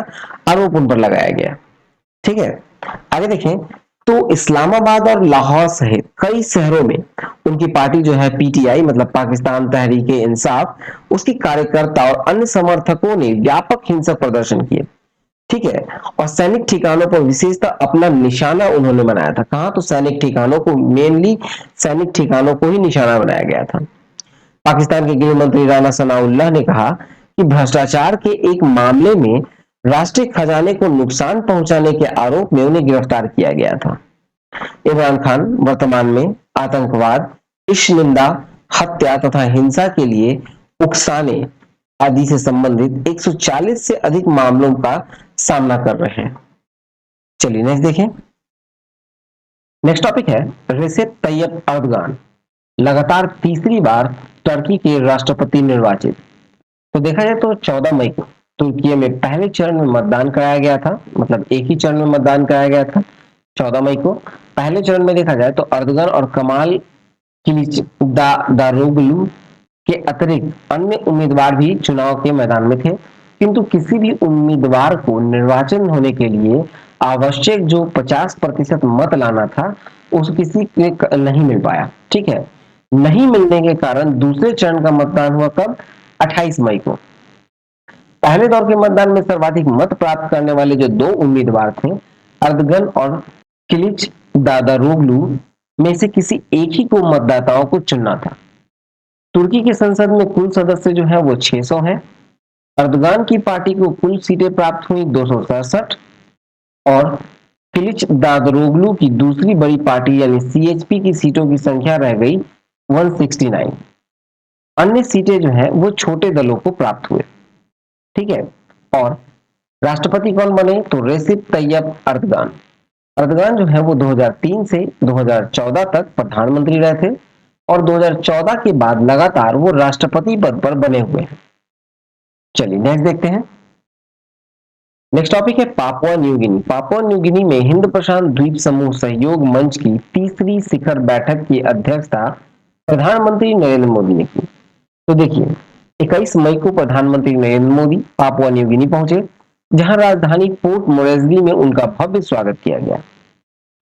आरोप उन पर लगाया गया। ठीक है, आगे देखें तो इस्लामाबाद और लाहौर सहित कई शहरों में उनकी पार्टी जो है पीटीआई मतलब पाकिस्तान तहरीक इंसाफ उसकी कार्यकर्ता और अन्य समर्थकों ने व्यापक हिंसक प्रदर्शन किए। ठीक है, और सैनिक ठिकानों पर विशेषतः अपना निशाना उन्होंने बनाया था। कहा? तो सैनिक ठिकानों को मेनली सैनिक ठिकानों को ही निशाना बनाया गया था। पाकिस्तान के गृह मंत्री राणा सनाउल्लाह ने कहा कि भ्रष्टाचार के एक मामले में राष्ट्रीय खजाने को नुकसान पहुंचाने के आरोप में उन्हें गिरफ्तार किया गया था। इमरान खान वर्तमान में आतंकवाद, निंदा, हत्या तथा हिंसा के लिए उकसाने आदि से संबंधित 140 से अधिक मामलों का सामना कर रहे हैं। चलिए नेक्स्ट देखें। नेक्स्ट टॉपिक है रेसेप तैयब अर्दगान लगातार तीसरी बार टर्की के राष्ट्रपति निर्वाचित। तो देखा जाए तो 14 मई को तुर्की में पहले चरण में मतदान कराया गया था, मतलब एक ही चरण में मतदान कराया गया था 14 मई को। पहले चरण में देखा जाए तो अर्दगान और कमाल किलिचदारोग्लू के अतिरिक्त अन्य उम्मीदवार भी चुनाव के मैदान में थे, किंतु किसी भी उम्मीदवार को निर्वाचन होने के लिए आवश्यक जो 50% मत लाना था उस किसी के नहीं मिल पाया। ठीक है, नहीं मिलने के कारण दूसरे चरण का मतदान हुआ कब? 28 मई को। पहले दौर के मतदान में सर्वाधिक मत प्राप्त करने वाले जो 2 उम्मीदवार थे अर्दगन और किलिच दादारोग्लू में से किसी एक ही को मतदाताओं को चुनना था। तुर्की की संसद में कुल सदस्य जो है वो 600 है। अर्दगान की पार्टी को कुल सीटें प्राप्त हुई 267 और किलिच दादरोग्लू की दूसरी बड़ी पार्टी यानी सीएचपी की सीटों की संख्या रह गई 169। अन्य सीटें जो है वो छोटे दलों को प्राप्त हुए। ठीक है, और राष्ट्रपति कौन बने? तो रेसिप तैयब अर्दगान। अर्दगान जो है वो 2003 से 2014 तक प्रधानमंत्री रहे थे और 2014 के बाद लगातार वो राष्ट्रपति पद पर बने हुए हैं। चलिए नेक्स्ट देखते हैं। नेक्स्ट टॉपिक है पापुआ न्यू गिनी। पापुआ न्यू गिनी में हिंद प्रशांत द्वीप समूह सहयोग मंच की तीसरी शिखर बैठक की अध्यक्षता प्रधानमंत्री नरेंद्र मोदी ने की। तो देखिए 21 मई को प्रधानमंत्री नरेंद्र मोदी पापुआ न्यू गिनी पहुंचे, जहां राजधानी पोर्ट मोरेस्बी में उनका भव्य स्वागत किया गया।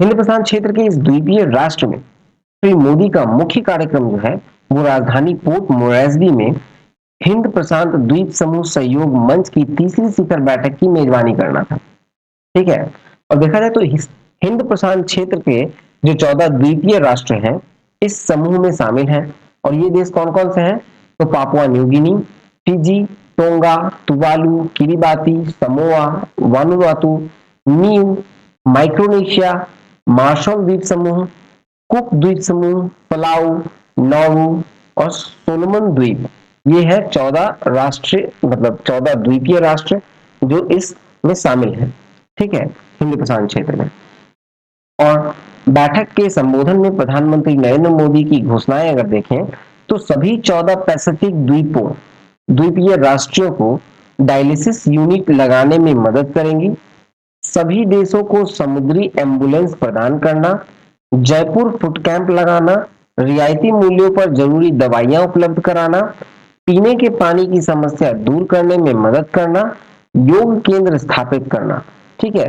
हिंद प्रशांत क्षेत्र के इस द्वीपीय राष्ट्र में श्री मोदी का मुख्य कार्यक्रम जो है वो राजधानी पोर्ट मोरेस्बी में हिंद प्रशांत द्वीप समूह सहयोग मंच की तीसरी शिखर बैठक की मेजबानी करना था। ठीक है। और देखा जाए तो हिंद प्रशांत क्षेत्र के जो 14 द्वीपीय राष्ट्र हैं इस समूह में शामिल हैं। और ये देश कौन कौन से हैं? तो Papua New Guinea, Fiji, Tonga, Tuvalu, Kiribati, Samoa, Vanuatu, New, Micronesia, Marshall द्वीप समूह, कुक द्वीप समूह, पलाऊ, नाuru और सोलोमन द्वीप। ये है 14 राष्ट्रीय मतलब 14 द्वीपीय राष्ट्र जो इसमें शामिल है। ठीक है, हिंद प्रशांत क्षेत्र में। और बैठक के संबोधन में प्रधानमंत्री नरेंद्र मोदी की घोषणाएं अगर देखें तो सभी 14 पैसिफिक द्वीपीय राष्ट्रों को डायलिसिस यूनिट लगाने में मदद करेंगी। सभी देशों को समुद्री एम्बुलेंस प्रदान करना, जयपुर फुट कैंप लगाना, रियायती मूल्यों पर जरूरी दवाइयां उपलब्ध कराना, पीने के पानी की समस्या दूर करने में मदद करना, योग केंद्र स्थापित करना। ठीक है,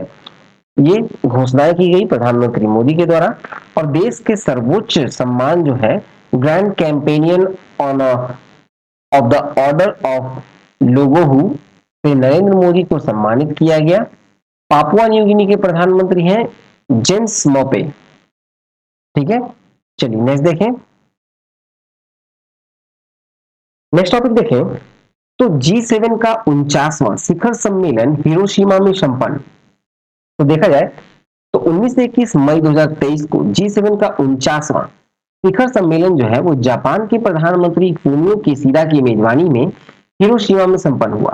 ये घोषणाएं की गई प्रधानमंत्री मोदी के द्वारा। और देश के सर्वोच्च सम्मान जो है grand companion on off the order of लोगोहू से नरेंद्र मोदी को सम्मानित किया गया। पापुआ न्यू गिनी के प्रधानमंत्री हैं जेम्स मोपे। ठीक है, चलिए नेक्स्ट देखें। नेक्स्ट टॉपिक देखें तो G7 का 49वां शिखर सम्मेलन हिरोशिमा में संपन्न। तो देखा जाए तो 19 से 21 मई 2023 को G7 का 49वां शिखर सम्मेलन जो है वो जापान के प्रधानमंत्री फूमियो किशिदा की मेजबानी में हिरोशिमा में संपन्न हुआ।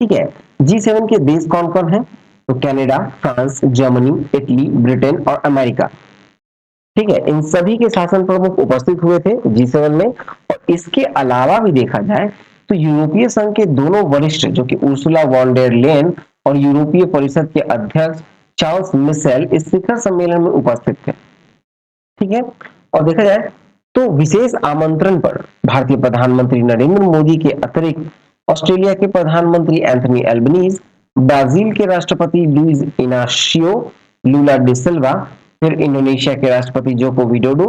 ठीक है, G7 के देश कौन कौन है? तो Canada, France, Germany, Italy, Britain और अमेरिका। ठीक है, इन सभी के शासन प्रमुख उपस्थित हुए थे G7 में। और इसके अलावा भी देखा जाए तो यूरोपीय संघ के दोनों वरिष्ठ जो कि उर्सुला वॉन डेर लेयन और यूरोपीय परिषद के अध्यक्ष चार्ल्स मिशेल इस शिखर सम्मेलन में उपस्थित थे। ठीक है, और देखा जाए तो विशेष आमंत्रण पर भारतीय प्रधानमंत्री नरेंद्र मोदी के अतिरिक्त ऑस्ट्रेलिया के प्रधानमंत्री एंथनी एल्बनीज, ब्राजील के राष्ट्रपति लुइस इनाशियो लूला डी सिल्वा, फिर इंडोनेशिया के राष्ट्रपति जोको विडोडो,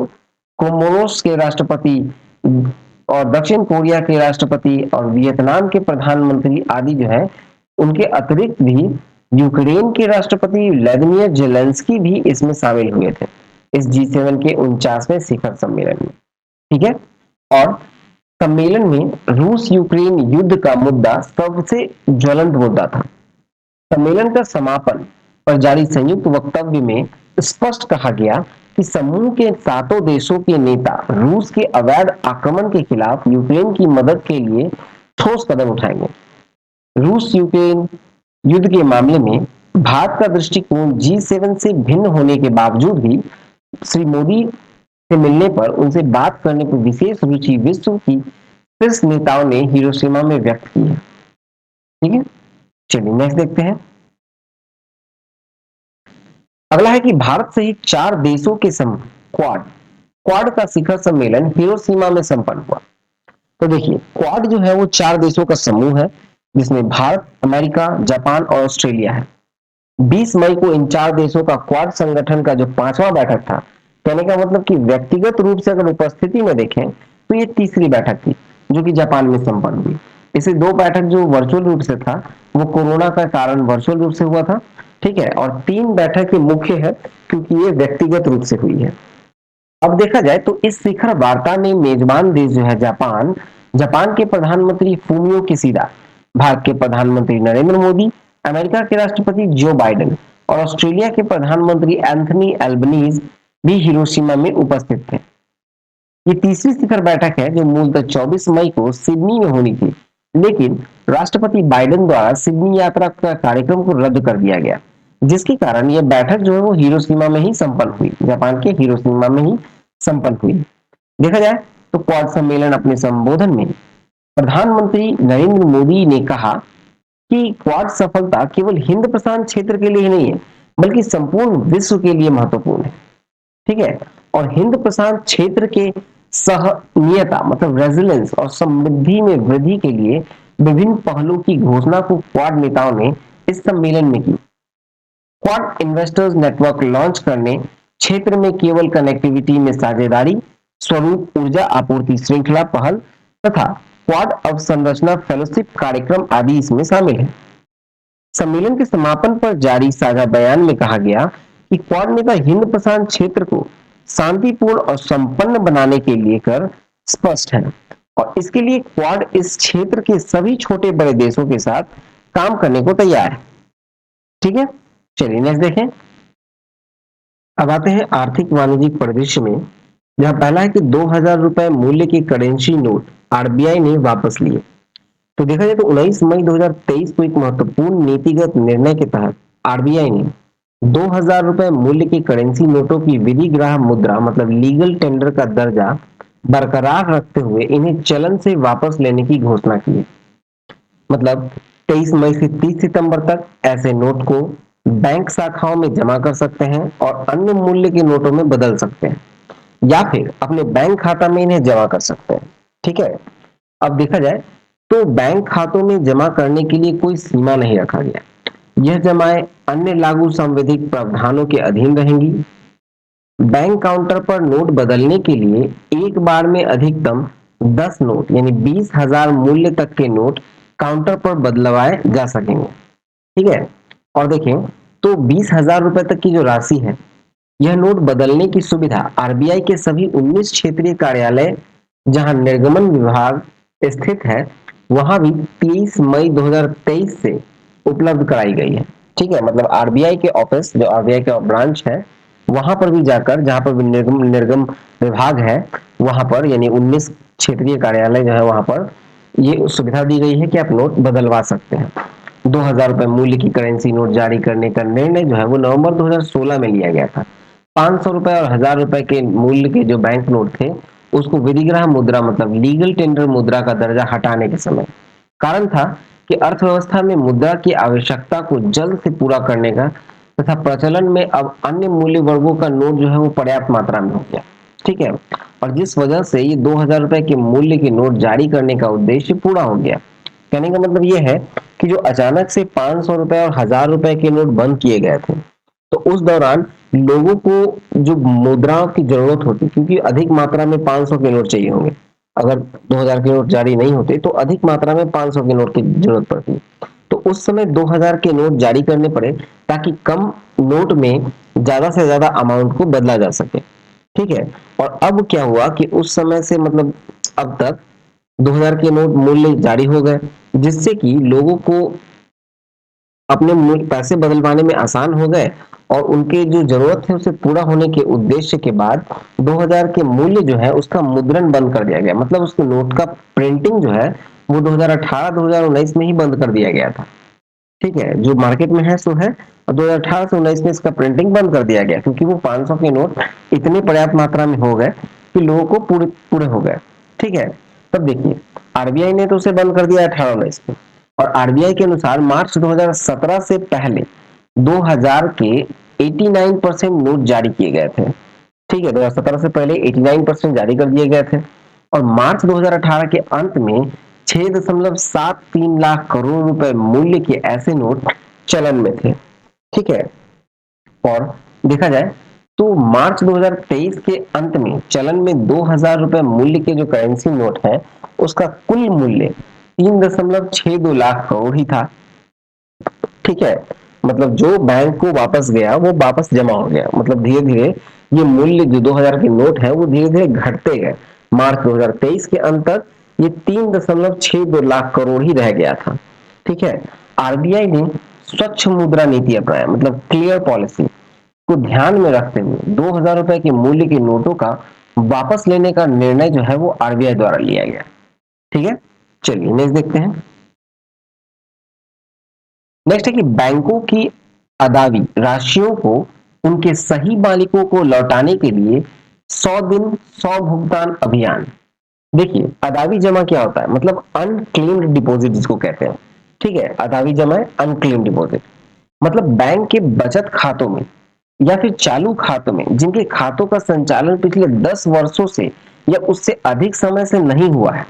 कोमोरोस के राष्ट्रपति और दक्षिण कोरिया के राष्ट्रपति और वियतनाम के प्रधानमंत्री आदि जो है उनके अतिरिक्त भी यूक्रेन के राष्ट्रपति व्लादिमीर जेलेंस्की भी इसमें शामिल हुए थे इस G7 के 49वें शिखर सम्मेलन में। ठीक है, और सम्मेलन में रूस यूक्रेन युद्ध का मुद्दा सबसे ज्वलंत मुद्दा था। सम्मेलन का समापन पर जारी संयुक्त वक्तव्य में स्पष्ट कहा गया कि समूह के 7 देशों के नेता रूस के अवैध आक्रमण के खिलाफ यूक्रेन की मदद के लिए ठोस कदम उठाएंगे। रूस यूक्रेन युद्ध के मामले में भारत का दृष्टिकोण G7 से भिन्न होने के बावजूद भी श्री मोदी से मिलने पर उनसे बात करने पर विशेष रुचि विश्व की शीर्ष नेताओं ने हिरोशिमा में व्यक्त की है। ठीक है, चलिए नेक्स्ट देखते हैं। अगला है कि भारत सहित 4 देशों के क्वाड का शिखर सम्मेलन हिरोशिमा में संपन्न हुआ। तो देखिए क्वाड जो है वो 4 देशों का समूह है जिसमें भारत, अमेरिका, जापान और ऑस्ट्रेलिया है। 20 मई को इन 4 देशों का क्वाड संगठन का जो 5वां बैठक था, कहने का मतलब कि व्यक्तिगत रूप से अगर उपस्थिति में देखें तो ये तीसरी बैठक थी जो कि जापान में संपन्न हुई। इसे 2 बैठक जो वर्चुअल रूप से था वो कोरोना का कारण वर्चुअल रूप से हुआ था। ठीक है, और 3 बैठक मुख्य है क्योंकि ये व्यक्तिगत रूप से हुई है। अब देखा जाए तो इस शिखर वार्ता में मेजबान देश जो है जापान के प्रधानमंत्री फूमियो किशिदा, भारत के प्रधानमंत्री नरेंद्र मोदी, अमेरिका के राष्ट्रपति जो बाइडेन और ऑस्ट्रेलिया के प्रधानमंत्री एंथनी एल्बनीज भी हिरोशिमा में उपस्थित थे। ये तीसरी शिखर बैठक है जो मूलतः 24 मई को सिडनी में होनी थी, लेकिन राष्ट्रपति बाइडेन द्वारा सिडनी यात्रा का कार्यक्रम को रद्द कर दिया गया, जिसके कारण यह बैठक जो है वो हिरोशिमा में ही संपन्न हुई, जापान के हिरोशिमा में ही संपन्न हुई। देखा जाए तो क्वाड सम्मेलन अपने संबोधन में प्रधानमंत्री नरेंद्र मोदी ने कहा कि क्वाड सफलता केवल हिंद प्रशांत क्षेत्र के लिए ही नहीं है बल्कि संपूर्ण विश्व के लिए महत्वपूर्ण है। ठीक है, और हिंद प्रशांत क्षेत्र के सहनीयता मतलब रेजिलेंस और समृद्धि में वृद्धि के लिए विभिन्न पहलों की घोषणा को क्वाड नेताओं ने इस सम्मेलन में की। क्वाड इन्वेस्टर्स नेटवर्क लॉन्च करने, क्षेत्र में केबल कनेक्टिविटी में साझेदारी, स्वरूप ऊर्जा आपूर्ति श्रृंखला पहल तथा क्वाड अवसंरचना फेलोशिप कार्यक्रम आदि इसमें शामिल है। सम्मेलन के समापन पर जारी साझा बयान में कहा गया कि क्वाड नेता हिंद प्रशांत क्षेत्र को शांतिपूर्ण और संपन्न बनाने के लिए कर स्पष्ट है और इसके लिए क्वाड इस क्षेत्र के सभी छोटे बड़े देशों के साथ काम करने को तैयार है। ठीक है, चलिए नेक्स्ट देखें। अब आते हैं आर्थिक वाणिज्यिक परिदृश्य में, जहां पहला है कि 2000 रुपए मूल्य के करेंसी नोट आरबीआई ने वापस लिए। तो देखा जाए तो 19 मई 2023 को एक महत्वपूर्ण नीतिगत निर्णय के तहत आरबीआई ने 2000 रुपए मूल्य की करेंसी नोटों की विधिग्राह्य मुद्रा मतलब लीगल टेंडर का दर्जा बरकरार रखते हुए इन्हें चलन से वापस लेने की घोषणा की है। मतलब 23 मई से 30 सितंबर तक ऐसे नोट को बैंक शाखाओं में जमा कर सकते हैं और अन्य मूल्य के नोटों में बदल सकते हैं या फिर अपने बैंक खाता में इन्हें जमा कर सकते हैं। ठीक है, अब देखा जाए तो बैंक खातों में जमा करने के लिए कोई सीमा नहीं रखा गया। यह जमाएं अन्य लागू संवैधानिक प्रावधानों के अधीन रहेंगी। बैंक काउंटर पर नोट बदलने के लिए एक बार में अधिकतम 10 नोट यानी 20,000 मूल्य तक के नोट काउंटर पर बदलवाए जा सकेंगे। ठीक है, और देखें तो 20,000 रुपए तक की जो राशि है, यह नोट बदलने की सुविधा आरबीआई के सभी 19 क्षेत्रीय कार्यालय जहां निर्गमन विभाग स्थित है वहां भी 23 मई 2023 से उपलब्ध कराई गई है। ठीक है, मतलब आरबीआई के ऑफिस जो आरबीआई का ब्रांच है वहां पर भी जाकर जहां पर भी निर्गम निर्गम विभाग है वहां पर यानी 19 क्षेत्रीय कार्यालय जो है वहां पर ये सुविधा दी गई है कि आप नोट बदलवा सकते हैं। 2000 रुपए मूल्य की करेंसी नोट जारी करने का निर्णय जो है वो नवंबर 2016 में लिया गया था। 500 रुपए और 1000 रुपए के मूल्य के जो बैंक नोट थे उसको विधिग्राह्य मुद्रा मतलब लीगल टेंडर मुद्रा का दर्जा हटाने के समय कारण था कि अर्थव्यवस्था में मुद्रा की आवश्यकता को जल्द से पूरा करने का तथा प्रचलन में अब अन्य मूल्य वर्गों का नोट जो है वो पर्याप्त मात्रा में हो गया। ठीक है, और जिस वजह से ये 2000 रुपए के मूल्य के नोट जारी करने का उद्देश्य पूरा हो गया। कहने का मतलब ये है कि जो अचानक से 500 रुपए और 1000 रुपए के नोट बंद किए गए थे तो उस दौरान लोगों को जो मुद्राओं की जरूरत होती क्योंकि अधिक मात्रा में 500 के नोट चाहिए होंगे। अगर 2000 के नोट जारी नहीं होते तो अधिक मात्रा में 500 के नोट की जरूरत पड़ती। तो उस समय 2000 के नोट जारी करने पड़े ताकि कम नोट में ज्यादा से ज्यादा अमाउंट को बदला जा सके। ठीक है, और अब क्या हुआ कि उस समय से मतलब अब तक 2000 के नोट मूल्य जारी हो गए जिससे कि लोगों को अपने पैसे बदलवाने में आसान हो गए और उनके जो जरूरत है उसे पूरा होने के उद्देश्य के बाद 2000 के मूल्य जो है उसका मुद्रण बंद कर दिया गया। मतलब उसके नोट का प्रिंटिंग जो है वो 2018-2019 में ही बंद कर दिया गया था। ठीक है, जो मार्केट में है सो है और 2018 से 19 में इसका प्रिंटिंग बंद कर दिया गया क्योंकि वो 500 के नोट इतने पर्याप्त मात्रा में हो गए कि लोगों को पूरे पूरे हो गए। ठीक है, तब देखिए आरबीआई ने तो उसे बंद कर दिया 18-19 में और आरबीआई के अनुसार मार्च 2017 से पहले 2000 के 89% नोट जारी किए गए थे। ठीक है, 2017 से पहले 89% जारी कर दिए गए थे और मार्च 2018 के अंत में 6.73 लाख करोड़ रुपए मूल्य के ऐसे नोट चलन में थे। ठीक है, और देखा जाए तो मार्च 2023 के अंत में चलन में 2000 रुपए मूल्य के जो करेंसी नोट है उसका कुल मूल्य 3.62 लाख करोड़ ही था। ठीक है, मतलब जो बैंक को वापस गया वो वापस जमा हो गया। मतलब धीरे धीरे ये मूल्य जो 2000 के नोट है वो धीरे धीरे घटते गए। मार्च 2023 के अंत तक ये 3.62 लाख करोड़ ही रह गया था। ठीक है, आरबीआई ने स्वच्छ मुद्रा नीति अपनाया मतलब क्लियर पॉलिसी को ध्यान में रखते हुए 2000 रुपए के मूल्य के नोटों का वापस लेने का निर्णय जो है वो आरबीआई द्वारा लिया गया। ठीक है, चलिए नेक्स्ट देखते हैं। नेक्स्ट है कि बैंकों की अदावी राशियों को उनके सही मालिकों को लौटाने के लिए 100 दिन 100 भुगतान अभियान। देखिए अदावी जमा क्या होता है, मतलब अनक्लेम्ड डिपॉजिट जिसको कहते हैं। ठीक है, अदावी जमा है अनक्लेम्ड डिपॉजिट, मतलब बैंक के बचत खातों में या फिर चालू खातों में जिनके खातों का संचालन पिछले 10 वर्षों से या उससे अधिक समय से नहीं हुआ है,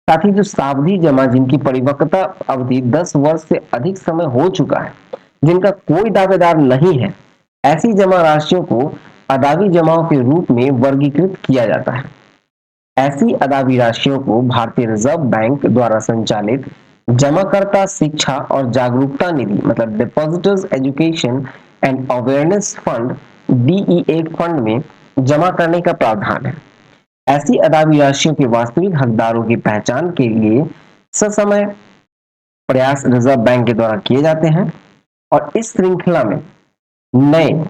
साथ ही जो सावधि जमा जिनकी परिपक्वता अवधि 10 वर्ष से अधिक समय हो चुका है, जिनका कोई दावेदार नहीं है, ऐसी जमा राशियों को अदावी जमाओं के रूप में वर्गीकृत किया जाता है। ऐसी अदावी राशियों को भारतीय रिजर्व बैंक द्वारा संचालित जमाकर्ता शिक्षा और जागरूकता निधि मतलब depositors education and awareness fund DEA fund में जमा करने का प्रावधान है। ऐसी अदावी राशियों के वास्तविक हकदारों की पहचान के लिए ससमय प्रयास रिजर्व बैंक के द्वारा किए जाते हैं और इस श्रृंखला में नए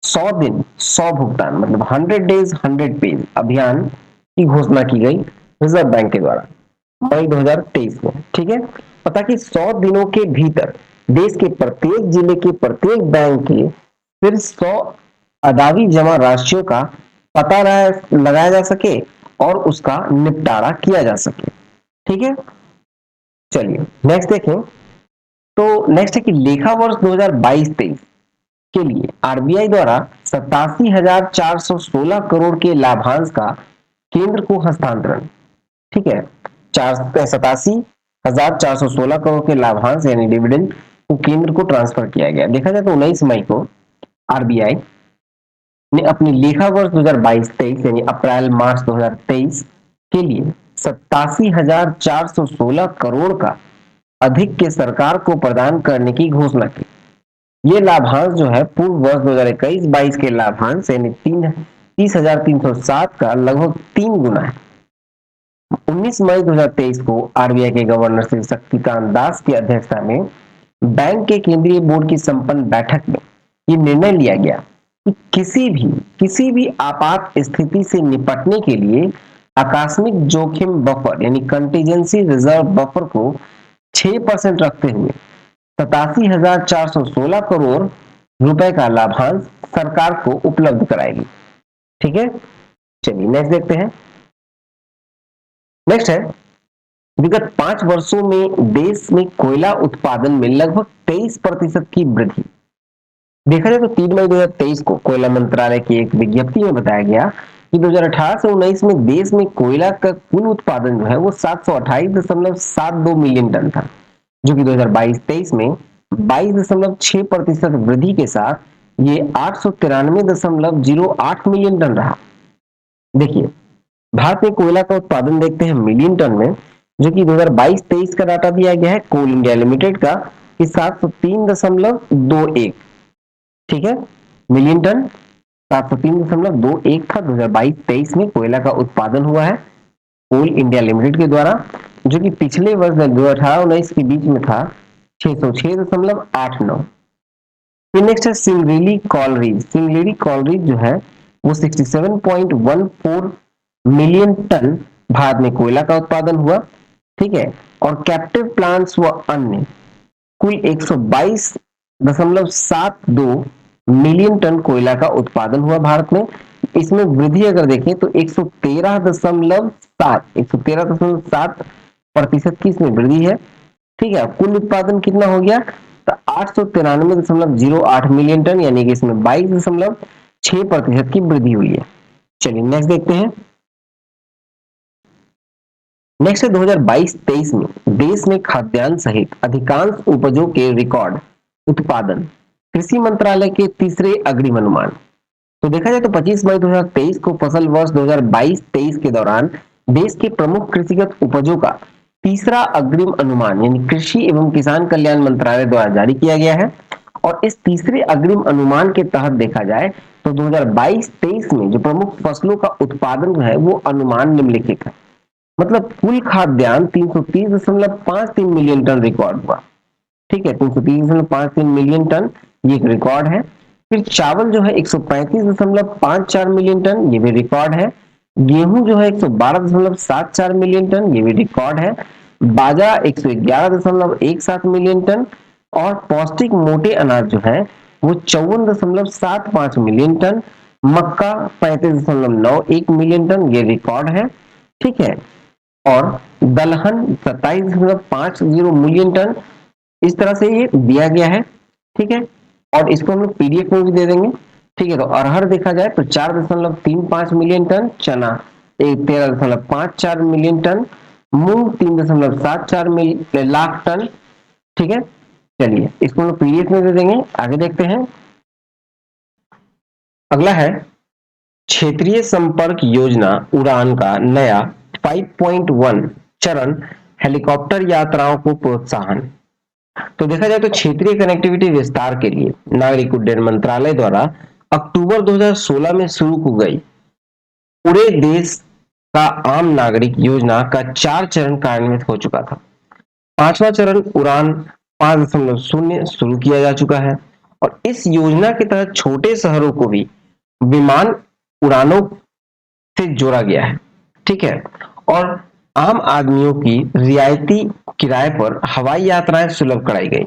100 दिन 100 भुगतान मतलब 100 डेज 100 पेज अभियान की घोषणा की गई रिजर्व बैंक के द्वारा मई 2023 में। ठीक है, पता कि 100 दिनों के भीतर देश के प्रत्येक जिले के प्रत्येक बैंक के फिर 100 अदावी जमा राशियों का पता लगाया जा सके और उसका निपटारा किया जा सके। ठीक है, चलिए नेक्स्ट देखें। तो नेक्स्ट है कि लेखा वर्ष 2022-23 के लिए आरबीआई द्वारा 87,416 करोड़ के लाभांश का केंद्र को हस्तांतरण। ठीक है, 87,416 करोड़ के लाभांश यानी डिविडेंड को केंद्र को ट्रांसफर किया गया। देखा जाए तो 19 मई को आरबीआई ने अपनी लेखा वर्ष 2022-23 यानी अप्रैल मार्च 2023 के लिए 87,416 करोड़ का अधिक के सरकार को प्रदान करने की घोषणा की। ये लाभांश जो है पूर्व वर्ष 2021-22 के लाभांश यानी 30,307 का लगभग 3 गुना है। 19 मई 2023 को आरबीआई के गवर्नर श्री शक्तिकांत दास की अध्यक्षता में बैंक के केंद्रीय बोर्ड की संपन्न बैठक में ये निर्णय लिया गया कि किसी भी आपात स्थिति से निपटने के लिए आकस्मिक जोखिम बफर यानी कंटीजेंसी रिजर्व बफर को 6% रखते हुए 87,416 करोड़ रुपए का लाभांश सरकार को उपलब्ध कराएगी। ठीक है, चलिए नेक्स्ट देखते हैं। नेक्स्ट है विगत 5 वर्षों में देश में कोयला उत्पादन में लगभग 23% की वृद्धि। देखा जाए तो 3 मई 2023 को कोयला मंत्रालय की एक विज्ञप्ति में बताया गया कि 2018 से 19 में देश में कोयला का कुल उत्पादन जो है वो 728.72 मिलियन टन था, जो कि 2022-23 में 22.6% वृद्धि के साथ ये 893.08 मिलियन टन रहा। देखिए भारत में कोयला का उत्पादन देखते हैं मिलियन टन में, जो कि 2022-23 का डाटा दिया गया है कोल इंडिया लिमिटेड का कि 703.21। ठीक है, मिलियन टन 703.21 था 2022-23 में कोयला का उत्पादन हुआ है कोल इंडिया लिमिटेड के द्वारा, जो कि पिछले वर्ष 2018-19 के बीच में था 606.89। फिर नेक्स्ट है सिंगरेली कॉलरीज। सिंगरेली कॉलरीज जो है वो 67.14 मिलियन टन भारत में कोयला का उत्पादन हुआ। ठीक है, और कैप्टिव प्लांट्स व अन्य कुल 122.72 मिलियन टन कोयला का उत्पादन हुआ भारत में। इसमें वृद्धि अगर देखें तो 113.7% की इसमें वृद्धि है। ठीक है, कुल उत्पादन कितना हो गया तो 893.08 मिलियन टन यानी कि इसमें 22.6% की वृद्धि हुई है। चलिए नेक्स्ट देखते हैं। नेक्स्ट है 2022-23 में देश में खाद्यान्न सहित अधिकांश उपजों के रिकॉर्ड उत्पादन कृषि मंत्रालय के तीसरे अग्रिम अनुमान। तो देखा जाए तो 25 मई 2023 को फसल वर्ष 2022-23 के दौरान देश के प्रमुख कृषिगत उपजों का तीसरा अग्रिम अनुमान यानी कृषि एवं किसान कल्याण मंत्रालय द्वारा जारी किया गया है। और इस तीसरे अग्रिम अनुमान के तहत देखा जाए तो 2022-23 में जो प्रमुख फसलों का उत्पादन है वो अनुमान निम्नलिखित है। मतलब कुल खाद्यान्न 330.53 मिलियन टन रिकॉर्ड हुआ। ठीक है, 330.53 मिलियन टन ये एक रिकॉर्ड है। फिर चावल जो है 135.54 मिलियन टन ये भी रिकॉर्ड है। गेहूं जो है 112.74 मिलियन टन ये भी रिकॉर्ड है। बाजरा 111.17 मिलियन टन और पौष्टिक मोटे अनाज जो है वो 54.75 मिलियन टन। मक्का 35.91 मिलियन टन ये रिकॉर्ड है। ठीक है, और दलहन 27.50 मिलियन टन इस तरह से ये दिया गया है। ठीक है, और इसको हम लोग पीडीएफ में भी दे देंगे। ठीक है, तो अरहर देखा जाए तो 4.35 मिलियन टन, चना 13.54 मिलियन टन, मूंग 3.74 लाख टन। ठीक है, चलिए इसको हम लोग पीडीएफ में दे देंगे। आगे देखते हैं। अगला है क्षेत्रीय संपर्क योजना उड़ान का नया 5.1 चरण हेलीकॉप्टर यात्राओं को प्रोत्साहन। तो देखा जाए तो क्षेत्रीय कनेक्टिविटी विस्तार के लिए नागरिक उड्डयन मंत्रालय द्वारा अक्टूबर 2016 में शुरू की गई पूरे देश का आम नागरिक योजना का 4 चरण कार्यान्वित हो चुका था। पांचवा चरण उड़ान 5.0 शुरू किया जा चुका है और इस योजना के तहत छोटे शहरों को भी विमान उड़ानों से जोड़ा गया है। ठीक है, और आम आदमियों की रियायती किराए पर हवाई यात्राएं सुलभ कराई गई।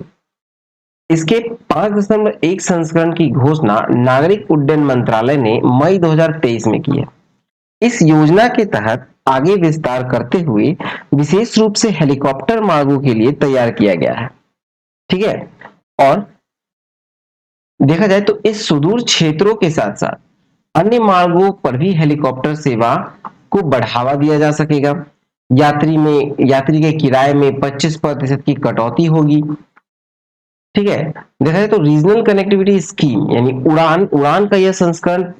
इसके 5.1 संस्करण की घोषणा नागरिक उड्डयन मंत्रालय ने मई 2023 में की है। इस योजना के तहत आगे विस्तार करते हुए विशेष रूप से हेलीकॉप्टर मार्गों के लिए तैयार किया गया है। ठीक है, और देखा जाए तो इस सुदूर क्षेत्रों के साथ साथ अन्य मार्गों पर भी हेलीकॉप्टर सेवा को बढ़ावा दिया जा सकेगा। यात्री के किराए में 25% की कटौती होगी। ठीक है, देखा जाए तो रीजनल कनेक्टिविटी स्कीम यानी उड़ान का यह संस्करण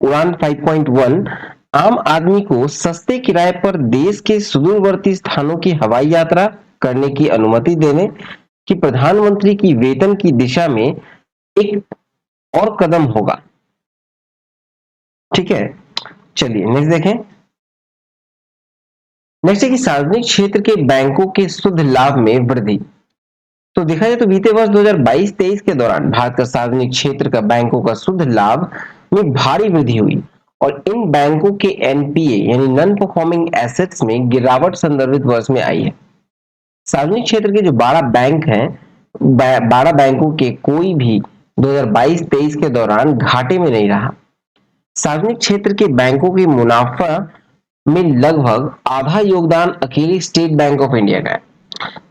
उड़ान 5.1 आम आदमी को सस्ते किराए पर देश के सुदूरवर्ती स्थानों की हवाई यात्रा करने की अनुमति देने की प्रधानमंत्री की वेतन की दिशा में एक और कदम होगा। ठीक है, चलिए नेक्स्ट देखें। नेक्स्ट है कि सार्वजनिक क्षेत्र के बैंकों के शुद्ध लाभ में वृद्धि। तो देखा जाए तो बीते वर्ष 2022-23 के दौरान भारत का सार्वजनिक क्षेत्र का बैंकों का शुद्ध लाभ में भारी वृद्धि हुई और इन बैंकों के एनपीए यानी नॉन परफॉर्मिंग एसेट्स में गिरावट संदर्भित वर्ष में आई है। सार्वजनिक क्षेत्र के जो 12 बैंक हैं, 12 बैंकों के कोई भी 2022-23 के दौरान घाटे में नहीं रहा। सार्वजनिक क्षेत्र के बैंकों के मुनाफा में लगभग आधा योगदान अकेले स्टेट बैंक ऑफ इंडिया का है।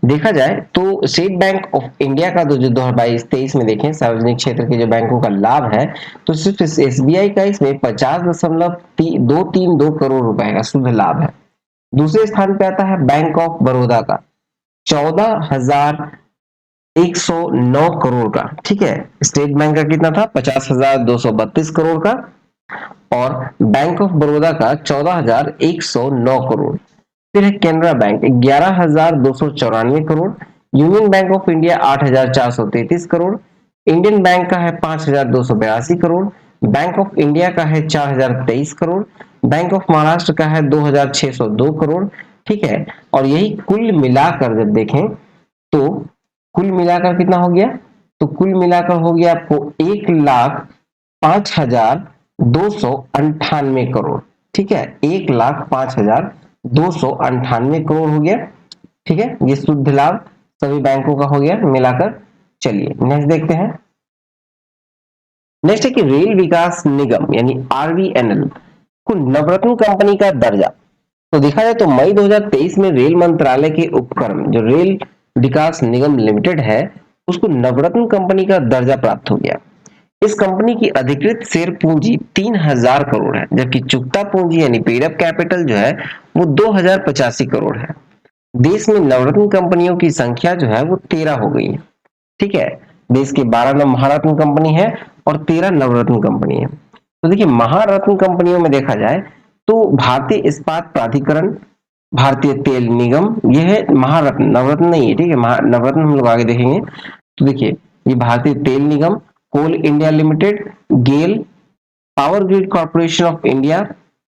देखा जाए तो स्टेट बैंक ऑफ इंडिया का जो 2022-23 में देखें सार्वजनिक क्षेत्र के जो बैंकों का लाभ है तो सिर्फ एसबीआई का इसमें 50.232 करोड़ रुपए का शुद्ध लाभ है। दूसरे स्थान पे आता है बैंक ऑफ बड़ौदा का 14,109 करोड़ का। ठीक है, स्टेट बैंक का कितना था 50,232 करोड़ का और बैंक ऑफ बड़ौदा का 14,109 करोड़। फिर है Canara bank 11,294 crore, union bank of India 8,433 crore, Indian bank का है 5,282 करोड़, बैंक ऑफ इंडिया का है 4,023 करोड़, बैंक ऑफ महाराष्ट्र का है 2,602 करोड़। ठीक है, और यही कुल मिलाकर जब देखें तो कुल मिलाकर कितना हो गया, तो कुल मिलाकर हो गया आपको 1,05,298 करोड़। ठीक है, 1,05,298 करोड़ हो गया। ठीक है, ये शुद्ध लाभ सभी बैंकों का हो गया मिलाकर। चलिए नेक्स्ट देखते हैं। नेक्स्ट है कि रेल विकास निगम यानी आरवीएनएल को नवरत्न कंपनी का दर्जा। तो देखा जाए तो मई 2023 में रेल मंत्रालय के उपक्रम जो रेल विकास निगम लिमिटेड है उसको नवरत्न कंपनी का दर्जा प्राप्त हो गया। इस कंपनी की अधिकृत शेयर पूंजी 3,000 करोड़ है जबकि चुकता पूंजी यानी पेड अप कैपिटल जो है वो 2,085 करोड़ है। देश में नवरत्न कंपनियों की संख्या जो है वो 13 हो गई है। ठीक है, देश के 12 महारत्न कंपनी है और 13 नवरत्न कंपनी है। तो देखिए महारत्न कंपनियों में देखा जाए तो भारतीय इस्पात प्राधिकरण, भारतीय तेल निगम, यह है महारत्न, नवरत्न नहीं है। ठीक है, नवरत्न हम लोग आगे देखेंगे। तो देखिए ये भारतीय तेल निगम, coal India limited, GAIL, power grid corporation of India,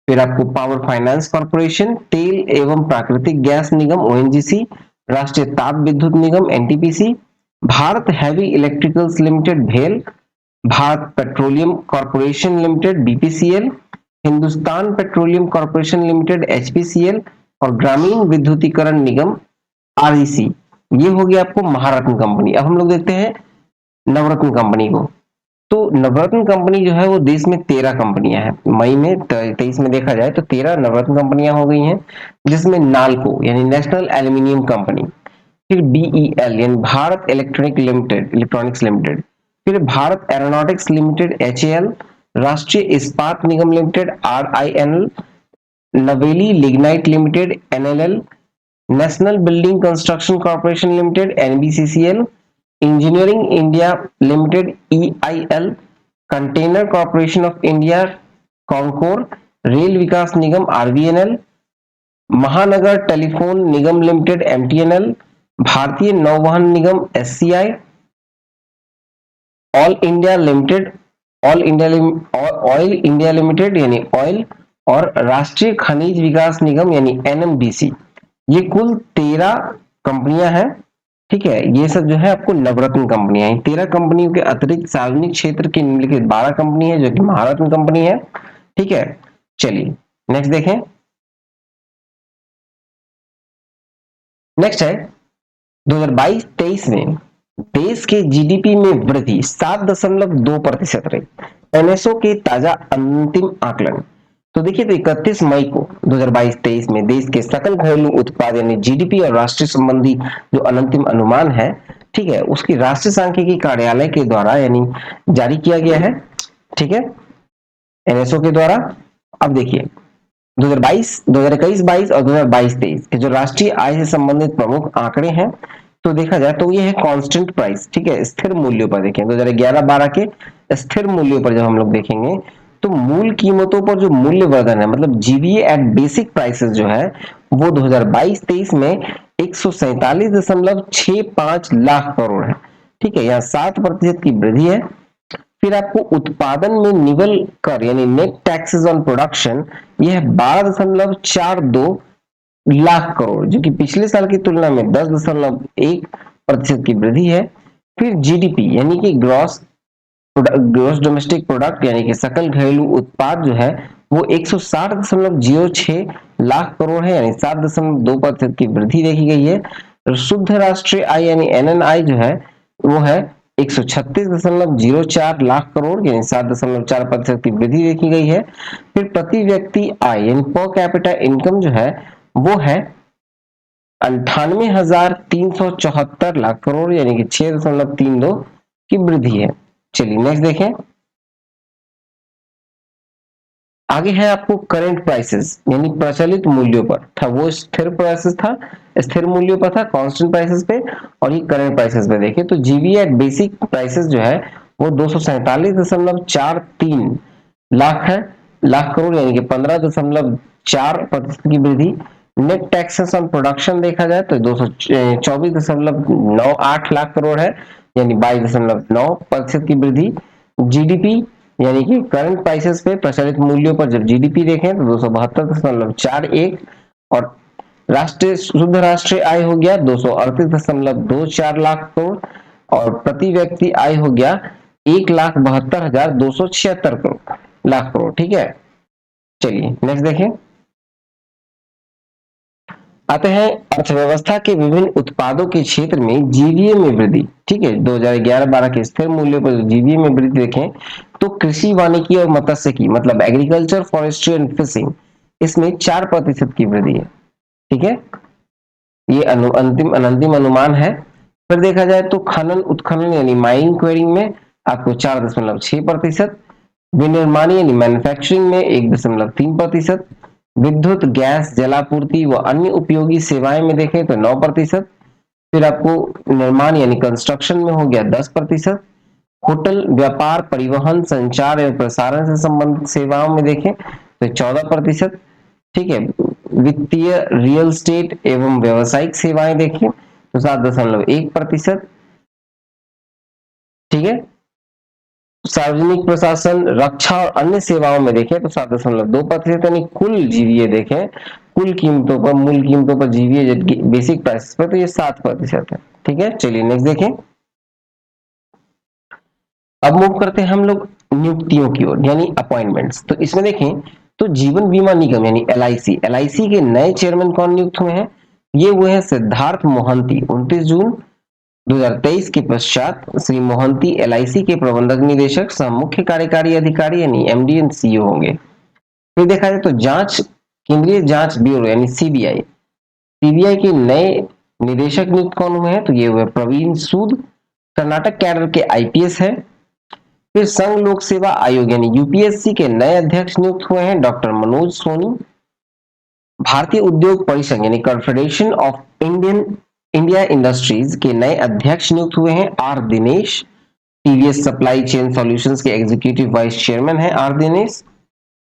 फिर आपको पावर फाइनेंस कॉर्पोरेशन, तेल एवं प्राकृतिक गैस निगम ओएनजीसी, राष्ट्रीय ताप विद्युत निगम NTPC, Bharat heavy electricals limited भेल, Bharat petroleum corporation limited BPCL, Hindustan petroleum corporation limited HPCL और ग्रामीण विद्युतीकरण निगम आरईसी। ये हो गया आपको महारत्न कंपनी। अब हम लोग देखते हैं नवरत्न कंपनी को। तो नवरत्न कंपनी जो है वो देश में 13 कंपनियां हैं। मई में 23 में देखा जाए तो 13 नवरत्न कंपनियां हो गई हैं जिसमें नाल्को यानी नेशनल एल्यूमिनियम कंपनी, फिर बीईएल यानी भारत इलेक्ट्रॉनिक्स लिमिटेड, फिर भारत एरोनॉटिक्स लिमिटेड एचएएल, राष्ट्रीय इस्पात निगम limited RINL, Neyveli lignite limited NLL, national building construction corporation limited NBCCL, engineering India limited EIL, container corporation of India CONCOR, rail Vikas Nigam RVNL, Mahanagar telephone Nigam limited MTNL, भारतीय नौवहन निगम SCI, all India limited, oil India limited यानी oil, और राष्ट्रीय खनिज विकास निगम यानी NMDC. ये कुल 13 कंपनियां हैं। ठीक है, ये सब जो है आपको नवरत्न कंपनियां हैं। 13 कंपनियों के अतिरिक्त सार्वजनिक क्षेत्र की निम्नलिखित 12 कंपनी है जो कि महारत्न कंपनी है। ठीक है, चलिए नेक्स्ट देखें। नेक्स्ट है 2022-23 में देश के जीडीपी में वृद्धि 7.2% रही। एनएसओ के ताजा अंतिम आकलन। तो देखिए, तो 31 मई को 2022-23 में देश के सकल घरेलू उत्पाद यानी जीडीपी और राष्ट्रीय संबंधी जो अंतिम अनुमान है, ठीक है, उसकी राष्ट्रीय सांख्यिकी कार्यालय के द्वारा यानी जारी किया गया है। ठीक है, एनएसओ के द्वारा। अब देखिए 2021-22 और 2022-23 के जो राष्ट्रीय आय से संबंधित प्रमुख आंकड़े हैं, तो देखा जाए तो ये है कांस्टेंट प्राइस। ठीक है, स्थिर मूल्यों पर देखें 2011-12 के स्थिर मूल्यों पर जब हम लोग देखेंगे तो मूल कीमतों पर जो मूल्य वर्धन है, मतलब जीवीए एट बेसिक प्राइसेस जो है, वो 2022-23 में 147.65 लाख करोड़ है। ठीक है, यहाँ 7% की वृद्धि है। फिर आपको उत्पादन में निवल कर यानी नेट टैक्सेस ऑन प्रोडक्शन, यह 12.42 लाख करोड़, जो कि पिछले साल की तुलना में 10.1% की वृद्धि है। फिर जीडीपी यानी कि ग्रॉस डोमेस्टिक प्रोडक्ट यानी कि सकल घरेलू उत्पाद जो है, वो 160.06 लाख करोड़ है, यानी 7.2% की वृद्धि देखी गई है। शुद्ध राष्ट्रीय आय यानी एनएनआई जो है, वो है 136.04 लाख करोड़, यानी 7.4% की वृद्धि देखी गई है। फिर प्रति व्यक्ति आय यानी पर कैपिटा इनकम जो है, वो है 98,374 लाख करोड़, यानी कि 6.32 की वृद्धि है। चलिए नेक्स्ट देखें। आगे है आपको करंट प्राइसेस यानी प्रचलित मूल्यों पर था, वो स्थिर प्राइसेस था, स्थिर मूल्यों पर था, कांस्टेंट प्राइसेस पे, और ये करंट प्राइसेस पे देखें तो जीवी एट बेसिक प्राइसेस जो है वो 247.43 लाख है, लाख करोड़, यानी कि 15.4% की वृद्धि। नेट टैक्सेस ऑन प्रोडक्शन देखा जाए तो 224.98 लाख करोड़ है, यानी 22.9% की वृद्धि। जीडीपी यानी कि करंट प्राइसेस पे प्रचलित मूल्यों पर जब जीडीपी देखें तो 272.41, और राष्ट्रीय शुद्ध राष्ट्रीय आय हो गया 238.24 लाख करोड़, और प्रति व्यक्ति आय हो गया 1,72,276 करोड़ लाख करोड़। ठीक है, चलिए नेक्स्ट देखें। आते हैं अर्थव्यवस्था के विभिन्न उत्पादों के क्षेत्र में जीवीए में वृद्धि। ठीक है, 2011-12 के स्थिर मूल्यों पर जीवीए में वृद्धि देखें तो कृषि वानिकी और मत्स्य की, मतलब एग्रीकल्चर फॉरेस्ट्री एंड फिशिंग, इसमें 4% की वृद्धि है। ठीक है, ये अंतिम अनुमान है। फिर देखा जाए तो खनन उत्खनन यानी माइनिंग क्वेरिंग में आपको 4.6%, विनिर्माण यानी मैन्युफैक्चरिंग में 1.3%, विद्युत गैस जलापूर्ति व अन्य उपयोगी सेवाएं में देखें तो 9%, फिर आपको निर्माण यानी कंस्ट्रक्शन में हो गया 10%, होटल व्यापार परिवहन संचार एवं प्रसारण से संबंधित सेवाओं में देखें तो 14%। ठीक है, वित्तीय रियल एस्टेट एवं व्यवसायिक सेवाएं देखें तो 7.1%। ठीक है, सार्वजनिक प्रशासन रक्षा और अन्य सेवाओं में देखें तो 7.2%, यानी कुल जीवीए देखें, कुल कीमतों पर, मूल कीमतों पर जीवीए बेसिक प्राइसेस पर, तो ये 7% है। ठीक है, चलिए नेक्स्ट देखें। अब मूव करते हैं हम लोग नियुक्तियों की ओर यानी अपॉइंटमेंट्स। तो इसमें देखें तो जीवन बीमा निगम यानी एलआईसी, एलआईसी के नए चेयरमैन कौन नियुक्त हुए हैं? ये हुए हैं सिद्धार्थ मोहंती। 29 जून 2023 के पश्चात श्री मोहंती एलआईसी के प्रबंधक निदेशक सह मुख्य कार्यकारी अधिकारी यानी एमडी एंड सीईओ होंगे। फिर देखा जाए तो जांच, केंद्रीय जांच ब्यूरो यानी सीबीआई, सीबीआई के नए निदेशक नियुक्त कौन हुए हैं? तो ये हुए प्रवीण सूद, कर्नाटक कैडर के आईपीएस है। फिर संघ लोक सेवा आयोग यानी यूपीएससी के नए अध्यक्ष नियुक्त हुए हैं डॉक्टर मनोज सोनी। भारतीय उद्योग परिसंघ यानी कॉन्फेडरेशन ऑफ इंडिया इंडस्ट्रीज के नए अध्यक्ष नियुक्त हुए हैं R Dinesh. TVS supply chain solutions के एग्जीक्यूटिव वाइस चेयरमैन हैं आर दिनेश।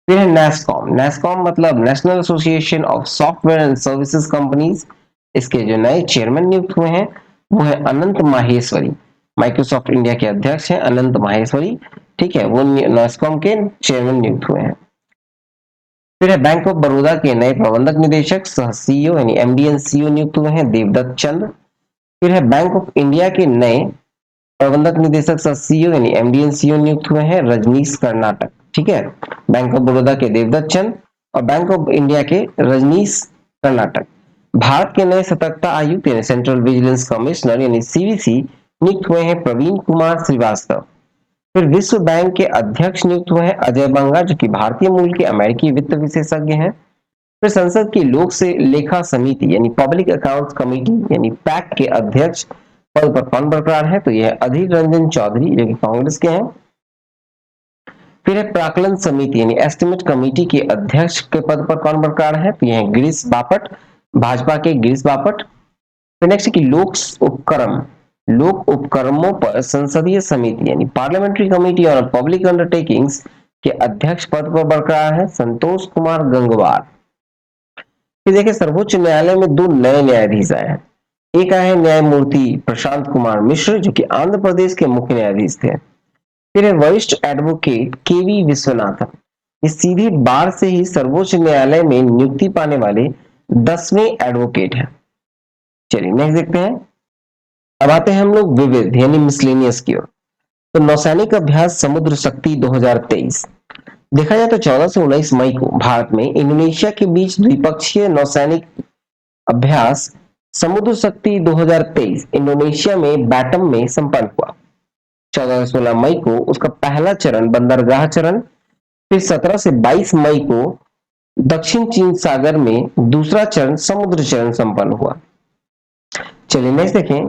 फिर है नेस्कॉम। नेस्कॉम मतलब national association of software and services companies. इसके जो नए चेयरमैन नियुक्त हुए हैं वो है अनंत माहेश्वरी। माइक्रोसॉफ्ट इंडिया के अध्यक्ष हैं अनंत माहेश्वरी, ठीक है, वो नेस्कॉम के चेयरमैन नियुक्त हुए हैं। फिर है बैंक ऑफ बड़ौदा के नए प्रबंधक निदेशक सह सीईओ यानी एमडी एंड सीईओ नियुक्त हुए हैं देवदत्त चंद्र। फिर है बैंक ऑफ इंडिया के नए प्रबंधक निदेशक सह सीईओ यानी एमडी एंड सीईओ नियुक्त हुए हैं रजनीश कर्नाटक, ठीक है, बैंक ऑफ बड़ौदा के देवदत्त चंद और बैंक ऑफ इंडिया के रजनीश कर्नाटक। भारत के नए सतर्कता आयुक्त यानी सेंट्रल विजिलेंस कमिश्नर यानी सीवीसी नियुक्त हुए हैं प्रवीण कुमार श्रीवास्तव। फिर विश्व बैंक के अध्यक्ष नियुक्त हुए हैं अजय बंगा जो कि भारतीय मूल के अमेरिकी वित्त विशेषज्ञ हैं। फिर संसद की लोक से लेखा समिति यानी पब्लिक अकाउंट्स कमेटी यानी पैक के अध्यक्ष पद पर कौन बरकरार है, तो यह अधीर रंजन चौधरी जो कि कांग्रेस के हैं। फिर है प्राक्कलन समिति यानी एस्टिमेट कमेटी के अध्यक्ष के पद पर कौन बरकरार है, तो यह गिरीश बापट, भाजपा के गिरीश बापट। फिर नेक्स्ट की लोक उपक्रमों पर संसदीय समिति यानी पार्लियामेंट्री कमेटी और पब्लिक अंडरटेकिंग्स के अध्यक्ष पद पर बरकरार है संतोष कुमार गंगवार। फिर देखिए सर्वोच्च न्यायालय में दो नए न्यायाधीश आए हैं। एक आए हैं न्यायमूर्ति प्रशांत कुमार मिश्र जो कि आंध्र प्रदेश के मुख्य न्यायाधीश थे। फिर है वरिष्ठ एडवोकेट केवी विश्वनाथन। ये सीधी बार से ही सर्वोच्च न्यायालय में नियुक्ति पाने वाले 10वें एडवोकेट हैं। चलिए नेक्स्ट देखते हैं। अब आते हैं हम लोग विविध यानी मिसलेनियस की ओर। तो नौसैनिक अभ्यास समुद्र शक्ति 2023 देखा जाए तो 14 से 19 मई को भारत में इंडोनेशिया के बीच द्विपक्षीय नौसैनिक अभ्यास समुद्र शक्ति 2023 इंडोनेशिया में बैटम में संपन्न हुआ। 14 से 16 मई को उसका पहला चरण बंदरगाह चरण, फिर 17 से 22 मई को दक्षिण चीन सागर में दूसरा चरण समुद्र चरण संपन्न हुआ। चलिए नेक्स्ट देखें।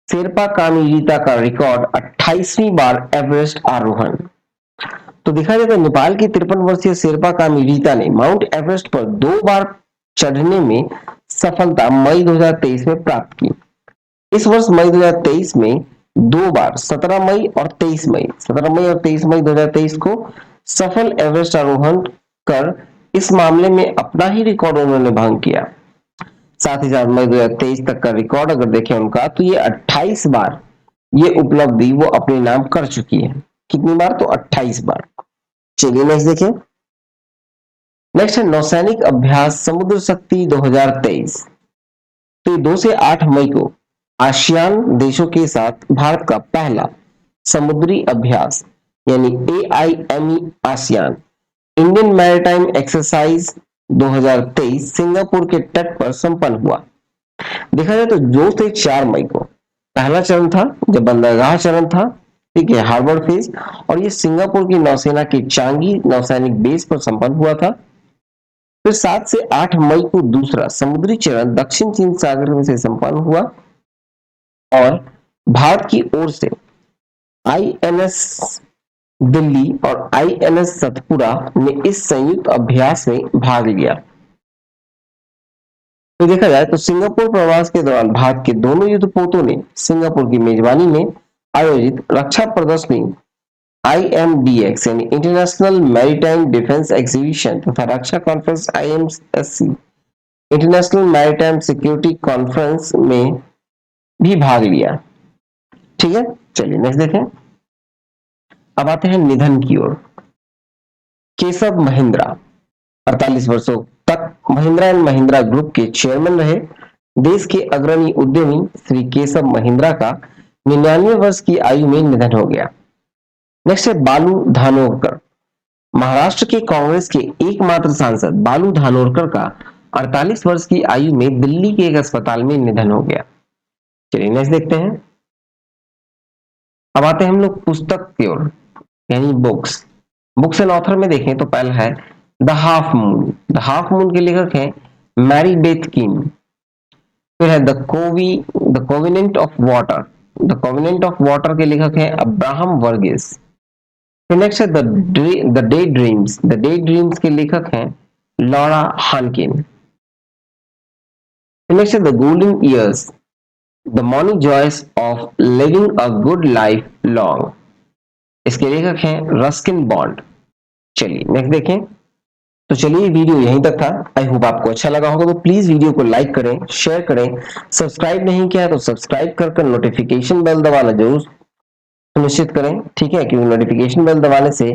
शेरपा कामिरीता का रिकॉर्ड 28वीं बार एवरेस्ट आरोहण। तो देखा जाए तो नेपाल की 53 वर्षीय शेरपा कामिरीता ने माउंट एवरेस्ट पर 2 बार चढ़ने में सफलता मई 2023 में प्राप्त की। इस वर्ष मई 2023 में 2 बार 17 मई और 23 मई 2023 को सफल एवरेस्ट आरोहण कर इस मामले में अपना ही रिकॉर्ड उन्होंने भंग किया। साथ ही साथ मई 2023 तक का रिकॉर्ड अगर देखें उनका तो ये 28 बार ये उपलब्धि वो अपने नाम कर चुकी है। कितनी बार, तो 28 बार। चलिए नेक्स्ट देखें। नेक्स्ट है नौसैनिक अभ्यास समुद्र शक्ति 2023। तो ये 2 से 8 मई को आसियान देशों के साथ भारत का पहला समुद्री अभ्यास यानी AIME ASEAN Indian maritime exercise 2023 Singapore के तट पर संपन्न हुआ। देखा जाए तो 2 से 4 मई को पहला चरण था जब बंदरगाह चरण था, ठीक है, हार्बर फेज, और ये सिंगापुर की नौसेना के चांगी नौसैनिक बेस पर संपन्न हुआ था। फिर 7 से 8 मई को दूसरा समुद्री चरण दक्षिण चीन सागर में से संपन्न हुआ और भारत की ओर से INS दिल्ली और INS सतपुरा ने इस संयुक्त अभ्यास में भाग लिया। तो देखा जाए तो सिंगापुर प्रवास के दौरान भारत के दोनों युद्धपोतों ने सिंगापुर की मेजबानी में आयोजित रक्षा प्रदर्शनी IMDX यानी इंटरनेशनल मैरीटाइम डिफेंस एग्जीबिशन तथा रक्षा conference IMSC international maritime security conference में भी भाग लिया। ठीक है, चलिए नेक्स्ट देखें। अब आते हैं निधन की ओर। केशव महिंद्रा 48 वर्षों तक महिंद्रा एंड महिंद्रा ग्रुप के चेयरमैन रहे। देश के अग्रणी उद्यमी श्री केशव महिंद्रा का 99 वर्ष की आयु में निधन हो गया। नेक्स्ट है बालू धानोरकर। महाराष्ट्र के कांग्रेस के एकमात्र सांसद बालू धानोरकर का 48 वर्ष की आयु में दिल्ली के एक अस्पताल में निधन हो गया। चलिए नेक्स्ट देखते हैं। अब आते हैं हम लोग पुस्तक की ओर यानी बुक्स एंड ऑथर में देखें तो पहला है the half moon. The half moon के लेखक हैं मैरी बेथ किम। फिर है the covenant of water. The covenant of water के लेखक हैं अब्राहम वर्गीस। फिर नेक्स्ट है the day dreams. The day dreams के लेखक हैं लॉरा हानकिन। फिर नेक्स्ट है the golden years the morning joys of living a good life long. इसके लेखक हैं रस्किन बॉन्ड। चलिए नेक्स्ट देखें। तो चलिए वीडियो यहीं तक था। आई होप आपको अच्छा लगा होगा, तो प्लीज वीडियो को लाइक करें, शेयर करें, सब्सक्राइब नहीं किया तो सब्सक्राइब कर नोटिफिकेशन बेल दबाना जरूर सुनिश्चित करें, ठीक है, क्योंकि नोटिफिकेशन बेल दबाने से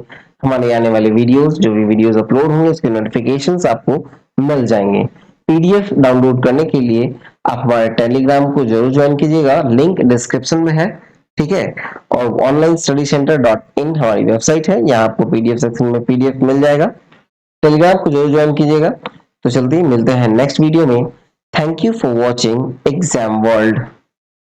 हमारे आने वाले वीडियोस, जो भी वीडियोस अपलोड होंगे उसके नोटिफिकेशंस आपको मिल जाएंगे। पीडीएफ डाउनलोड करने के लिए आप हमारे टेलीग्राम को जरूर ज्वाइन कीजिएगा, लिंक डिस्क्रिप्शन में है, ठीक है। और ऑनलाइन स्टडी सेंटर .in हमारी वेबसाइट है, यहाँ आपको पीडीएफ सेक्शन में पीडीएफ मिल जाएगा। टेलीग्राम को जरूर ज्वाइन कीजिएगा। तो चलते ही मिलते हैं नेक्स्ट वीडियो में। Thank you for watching exam world.